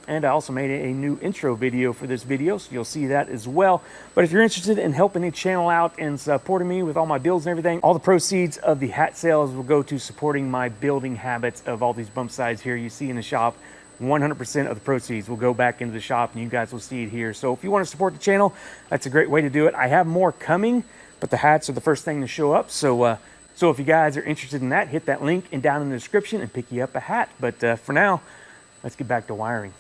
S1: And I also made a new intro video for this video, so you'll see that as well. But if you're interested in helping the channel out and supporting me with all my builds and everything, all the proceeds of the hat sales will go to supporting my building habits of all these bump sides here you see in the shop. 100% of the proceeds will go back into the shop, and you guys will see it here. So if you want to support the channel, that's a great way to do it. I have more coming, but the hats are the first thing to show up. So if you guys are interested in that, hit that link and down in the description and pick you up a hat. But for now, let's get back to wiring.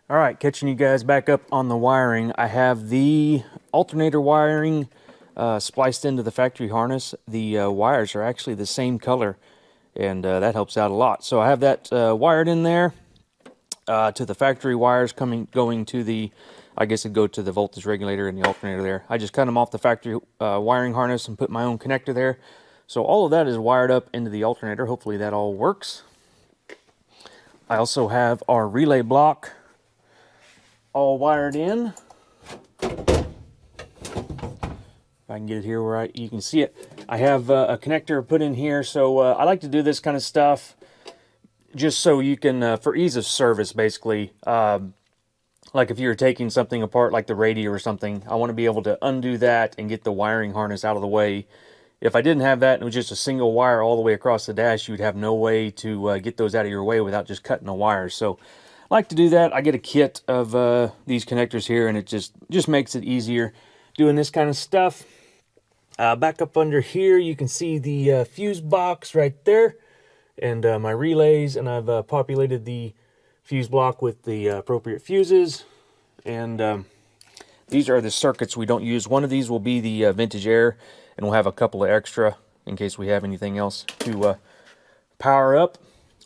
S1: All right, catching you guys back up on the wiring. I have the alternator wiring spliced into the factory harness. The wires are actually the same color, and that helps out a lot. So I have that wired in there to the factory wires going to the, I guess it'd go to the voltage regulator and the alternator there. I just cut them off the factory wiring harness and put my own connector there. So all of that is wired up into the alternator. Hopefully that all works. I also have our relay block all wired in. If I can get it here where you can see it. I have a connector put in here, so I like to do this kind of stuff just so you can, for ease of service, basically. Like if you're taking something apart, like the radio or something, I want to be able to undo that and get the wiring harness out of the way. If I didn't have that and it was just a single wire all the way across the dash, you'd have no way to get those out of your way without just cutting the wires. So I like to do that. I get a kit of these connectors here, and it just makes it easier doing this kind of stuff. Back up under here, you can see the fuse box right there, and my relays, and I've populated the fuse block with the appropriate fuses. And these are the circuits we don't use. One of these will be the vintage air, and we'll have a couple of extra in case we have anything else to power up.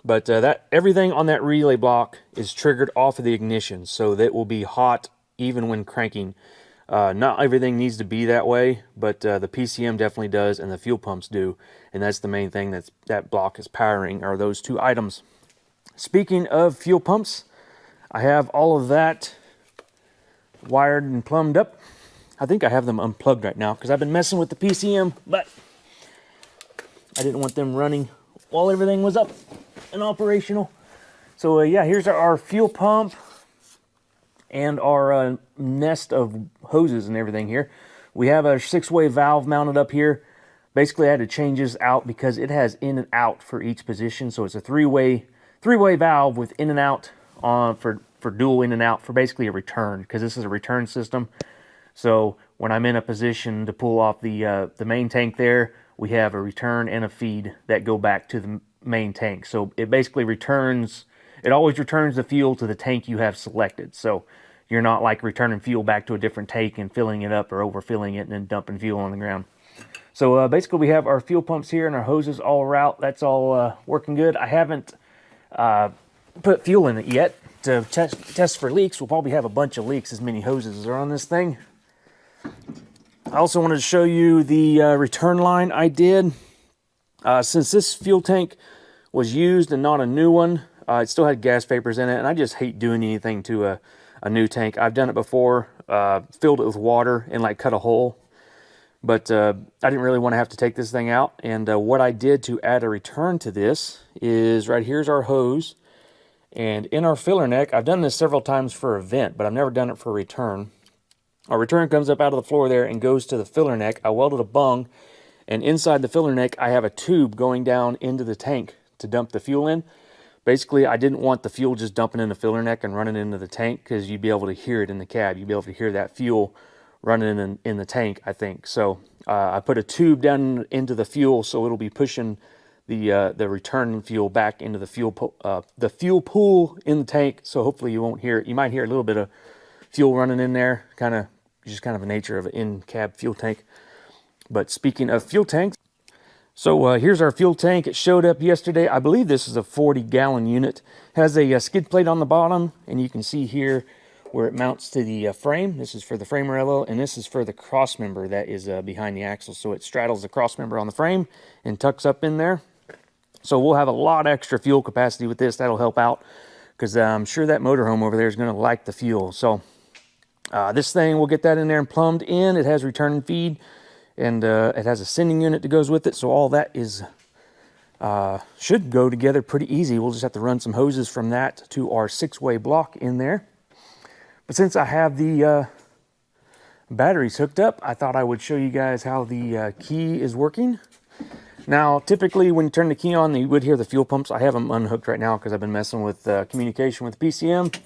S1: But that everything on that relay block is triggered off of the ignition, so that will be hot even when cranking. Not everything needs to be that way, but the PCM definitely does, and the fuel pumps do. And that's the main thing that block is powering, are those two items. Speaking of fuel pumps, I have all of that wired and plumbed up. I think I have them unplugged right now because I've been messing with the PCM, but I didn't want them running while everything was up and operational. So yeah, here's our fuel pump and our nest of hoses and everything here. We have a 6-way valve mounted up here. Basically, I had to change this out because it has in and out for each position. So it's a three-way valve with in and out for dual in and out for basically a return, because this is a return system. So when I'm in a position to pull off the main tank there, we have a return and a feed that go back to the main tank. So it basically returns, it always returns the fuel to the tank you have selected. So you're not like returning fuel back to a different tank and filling it up or overfilling it and then dumping fuel on the ground. So basically we have our fuel pumps here and our hoses all around. That's all working good. I haven't put fuel in it yet to test for leaks. We'll probably have a bunch of leaks, as many hoses as are on this thing. I also wanted to show you the return line I did. Since this fuel tank was used and not a new one, it still had gas vapors in it, and I just hate doing anything to a new tank. I've done it before, filled it with water and like cut a hole, but I didn't really want to have to take this thing out. And what I did to add a return to this is right here's our hose, and in our filler neck, I've done this several times for a vent, but I've never done it for a return. Our return comes up out of the floor there and goes to the filler neck. I welded a bung, and inside the filler neck, I have a tube going down into the tank to dump the fuel in. Basically, I didn't want the fuel just dumping in the filler neck and running into the tank, because you'd be able to hear it in the cab. You'd be able to hear that fuel running in the tank, I think. So I put a tube down into the fuel, so it'll be pushing the return fuel back into the fuel pool in the tank. So hopefully you won't hear it. You might hear a little bit of fuel running in there, just kind of a nature of an in-cab fuel tank. But speaking of fuel tanks, so here's our fuel tank. It showed up yesterday. I believe this is a 40-gallon unit. It has a skid plate on the bottom, and you can see here where it mounts to the frame. This is for the frame rail, and this is for the cross member that is behind the axle. So it straddles the cross member on the frame and tucks up in there. So we'll have a lot of extra fuel capacity with this. That'll help out, because I'm sure that motorhome over there is going to like the fuel. So this thing, we'll get that in there and plumbed in. It has return and feed, and it has a sending unit that goes with it. So all that is should go together pretty easy. We'll just have to run some hoses from that to our 6-way block in there. But since I have the batteries hooked up, I thought I would show you guys how the key is working. Now, typically when you turn the key on, you would hear the fuel pumps. I have them unhooked right now because I've been messing with communication with PCM.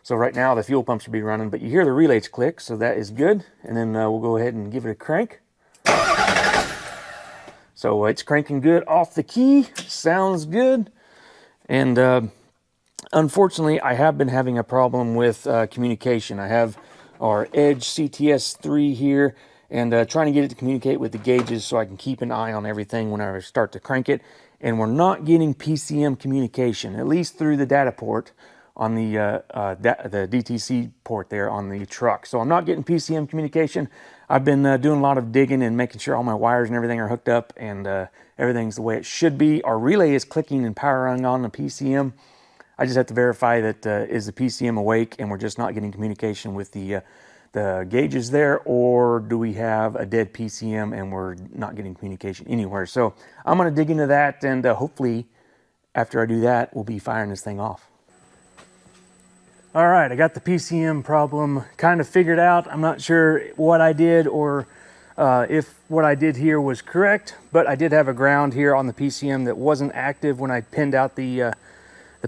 S1: So right now the fuel pumps should be running, but you hear the relays click, so that is good. And then we'll go ahead and give it a crank. So it's cranking good off the key. Sounds good. And unfortunately, I have been having a problem with communication. I have our Edge CTS3 here, and trying to get it to communicate with the gauges so I can keep an eye on everything when I start to crank it. And we're not getting PCM communication, at least through the data port on the DTC port there on the truck. So I'm not getting PCM communication. I've been doing a lot of digging and making sure all my wires and everything are hooked up, and everything's the way it should be. Our relay is clicking and powering on the PCM. I just have to verify that is the PCM awake and we're just not getting communication with the gauges there, or do we have a dead PCM and we're not getting communication anywhere. So I'm going to dig into that, and hopefully after I do that, we'll be firing this thing off. All right, I got the PCM problem kind of figured out. I'm not sure what I did or if what I did here was correct, but I did have a ground here on the PCM that wasn't active when I pinned out the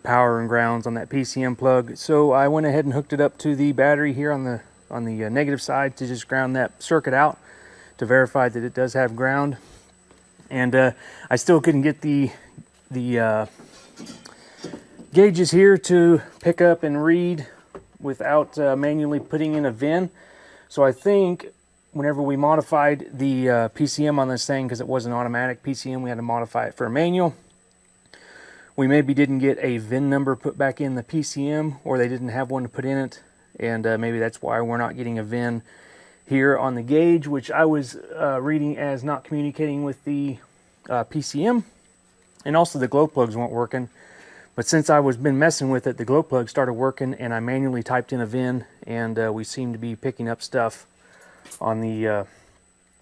S1: power and grounds on that PCM plug. So I went ahead and hooked it up to the battery here on the negative side to just ground that circuit out to verify that it does have ground. And I still couldn't get the gauges here to pick up and read without manually putting in a VIN. So I think whenever we modified the PCM on this thing, because it was an automatic PCM, we had to modify it for a manual. We maybe didn't get a VIN number put back in the PCM, or they didn't have one to put in it, and maybe that's why we're not getting a VIN here on the gauge, which I was reading as not communicating with the PCM. And also the glow plugs weren't working. But since I was been messing with it, the glow plug started working, and I manually typed in a VIN, and we seem to be picking up stuff on the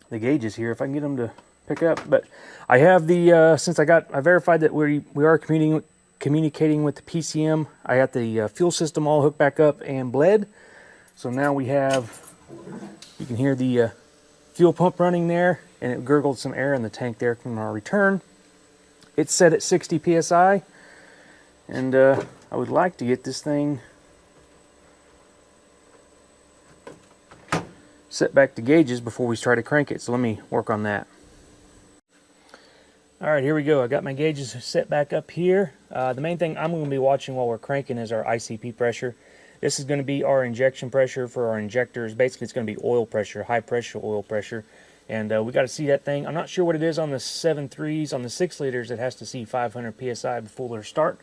S1: gauges here, if I can get them to pick up. But I have the since I verified that we are communicating with the PCM. I got the fuel system all hooked back up and bled. So now we have, you can hear the fuel pump running there, and it gurgled some air in the tank there from our return. It's set at 60 psi. And I would like to get this thing set back to gauges before we try to crank it. So let me work on that. All right, here we go. I got my gauges set back up here. The main thing I'm going to be watching while we're cranking is our ICP pressure. This is going to be our injection pressure for our injectors. Basically, it's going to be oil pressure, high pressure oil pressure. And we got to see that thing. I'm not sure what it is on the 7.3s. On the 6 liters, it has to see 500 PSI before they start.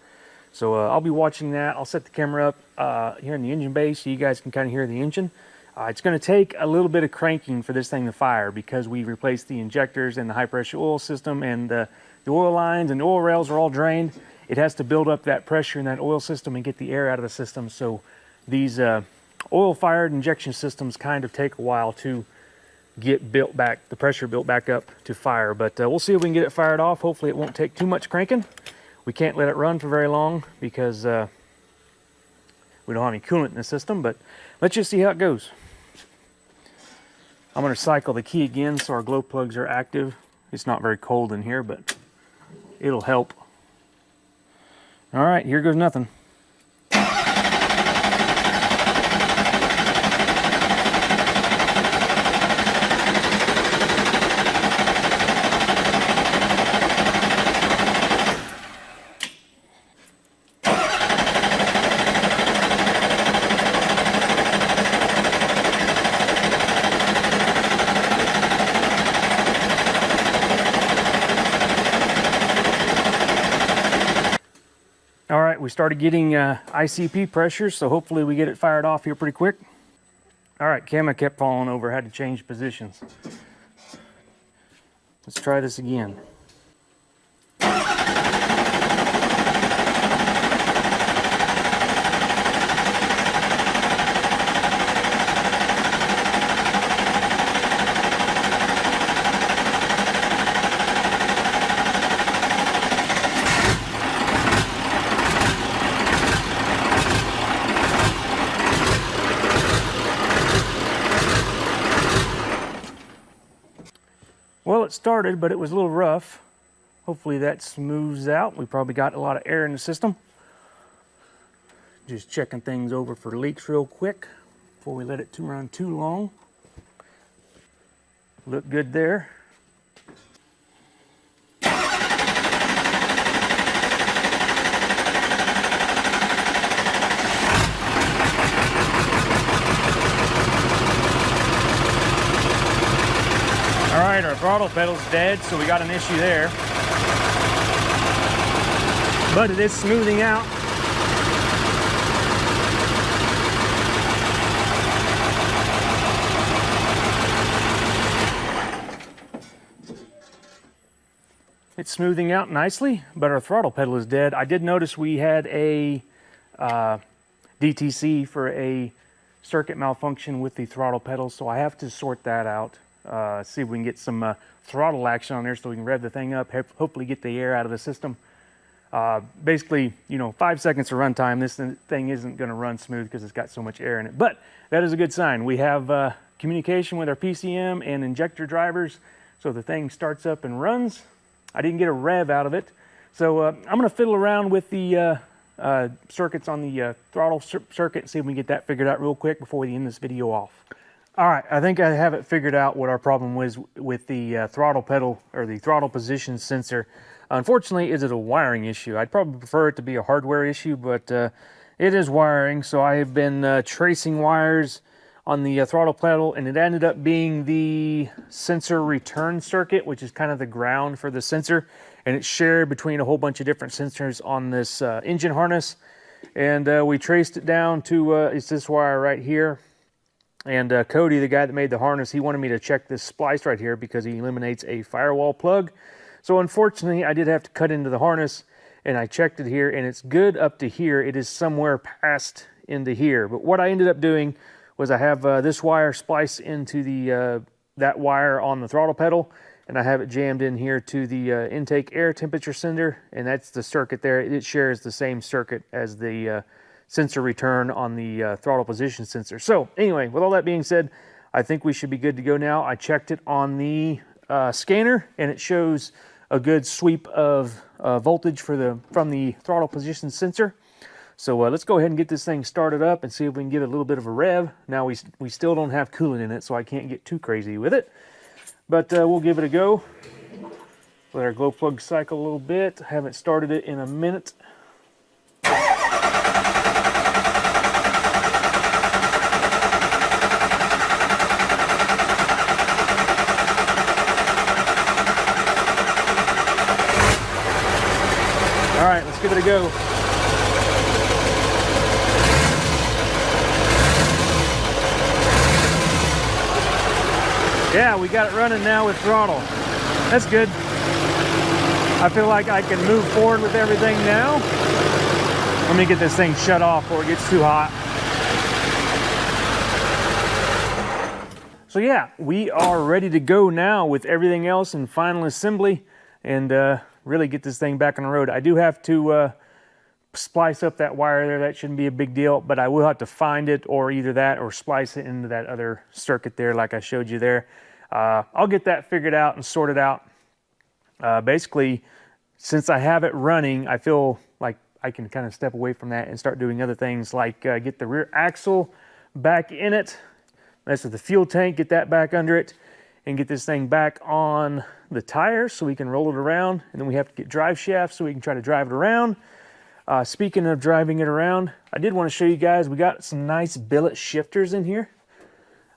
S1: So I'll be watching that. I'll set the camera up here in the engine bay so you guys can kind of hear the engine. It's going to take a little bit of cranking for this thing to fire because we replaced the injectors and the high pressure oil system, and the oil lines and the oil rails are all drained. It has to build up that pressure in that oil system and get the air out of the system. So these oil fired injection systems kind of take a while to get built back, the pressure built back up to fire. But we'll see if we can get it fired off. Hopefully it won't take too much cranking. We can't let it run for very long because we don't have any coolant in the system, but let's just see how it goes. I'm going to cycle the key again so our glow plugs are active. It's not very cold in here, but it'll help. All right, here goes nothing. All right, we started getting ICP pressure, so hopefully we get it fired off here pretty quick. All right, camera kept falling over, had to change positions. Let's try this again. Well, it started, but it was a little rough. Hopefully that smooths out. We probably got a lot of air in the system. Just checking things over for leaks real quick before we let it run too long. Look good there. All right, our throttle pedal's dead, so we got an issue there. But it is smoothing out. It's smoothing out nicely, but our throttle pedal is dead. I did notice we had a DTC for a circuit malfunction with the throttle pedal, so I have to sort that out. See if we can get some throttle action on there so we can rev the thing up, hopefully get the air out of the system. Basically, you know, 5 seconds of run time, this thing isn't going to run smooth because it's got so much air in it. But that is a good sign. We have communication with our PCM and injector drivers, so the thing starts up and runs. I didn't get a rev out of it, so I'm going to fiddle around with the circuits on the throttle circuit and see if we can get that figured out real quick before we end this video off. All right, I think I have it figured out what our problem was with the throttle pedal or the throttle position sensor. Unfortunately, is it a wiring issue? I'd probably prefer it to be a hardware issue, but it is wiring. So I have been tracing wires on the throttle pedal, and it ended up being the sensor return circuit, which is kind of the ground for the sensor, and it's shared between a whole bunch of different sensors on this engine harness. And we traced it down to it's this wire right here. And Cody, the guy that made the harness, he wanted me to check this splice right here because he eliminates a firewall plug. So unfortunately, I did have to cut into the harness, and I checked it here, and it's good up to here. It is somewhere past into here. But what I ended up doing was I have this wire spliced into the that wire on the throttle pedal, and I have it jammed in here to the intake air temperature sender, and that's the circuit there. It shares the same circuit as the sensor return on the throttle position sensor. So anyway, with all that being said, I think we should be good to go now. I checked it on the scanner, and it shows a good sweep of voltage from the throttle position sensor. So let's go ahead and get this thing started up and see if we can give it a little bit of a rev. Now we still don't have coolant in it, so I can't get too crazy with it, but we'll give it a go. Let our glow plug cycle a little bit. Haven't started it in a minute. All right, let's give it a go. Yeah, we got it running now with throttle. That's good. I feel like I can move forward with everything now. Let me get this thing shut off before it gets too hot. So yeah, we are ready to go now with everything else in final assembly and really get this thing back on the road. I do have to splice up that wire there. That shouldn't be a big deal, but I will have to find it, or either that or splice it into that other circuit there like I showed you there. I'll get that figured out and sorted out. Basically, since I have it running, I feel like I can kind of step away from that and start doing other things like get the rear axle back in it, mess with the fuel tank, get that back under it, and get this thing back on the tires so we can roll it around. And then we have to get drive shafts so we can try to drive it around. Speaking of driving it around, I did want to show you guys, we got some nice billet shifters in here.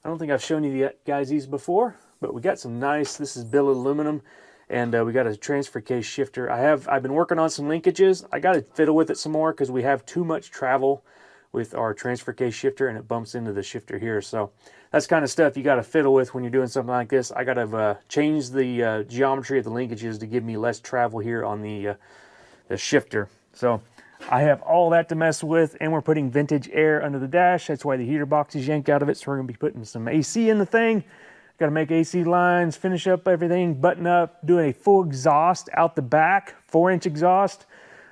S1: I don't think I've shown you guys these before, but we got some nice, this is billet aluminum, and we got a transfer case shifter. I've been working on some linkages. I got to fiddle with it some more because we have too much travel with our transfer case shifter and it bumps into the shifter here. So that's kind of stuff you got to fiddle with when you're doing something like this. I got to change the geometry of the linkages to give me less travel here on the shifter. So I have all that to mess with, and we're putting vintage air under the dash. That's why the heater box is yanked out of it. So we're going to be putting some AC in the thing. Got to make AC lines, finish up everything, button up, doing a full exhaust out the back, 4-inch exhaust.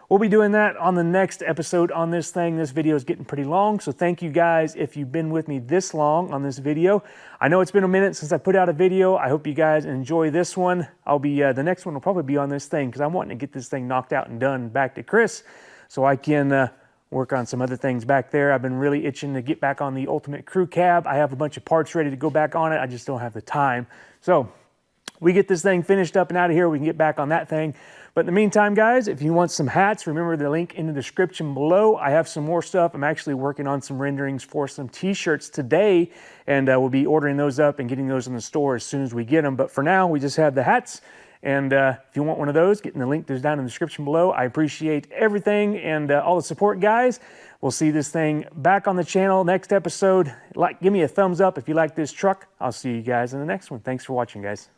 S1: We'll be doing that on the next episode on this thing. This video is getting pretty long, so thank you guys if you've been with me this long on this video. I know it's been a minute since I put out a video. I hope you guys enjoy this one. I'll be the next one will probably be on this thing because I'm wanting to get this thing knocked out and done back to Chris so I can work on some other things back there. I've been really itching to get back on the Ultimate Crew Cab. I have a bunch of parts ready to go back on it. I just don't have the time. So we get this thing finished up and out of here, we can get back on that thing. But in the meantime, guys, if you want some hats, remember the link in the description below. I have some more stuff. I'm actually working on some renderings for some t-shirts today, and we'll be ordering those up and getting those in the store as soon as we get them. But for now, we just have the hats. And if you want one of those, get in the link that's down in the description below. I appreciate everything and all the support, guys. We'll see this thing back on the channel next episode. Give me a thumbs up if you like this truck. I'll see you guys in the next one. Thanks for watching, guys.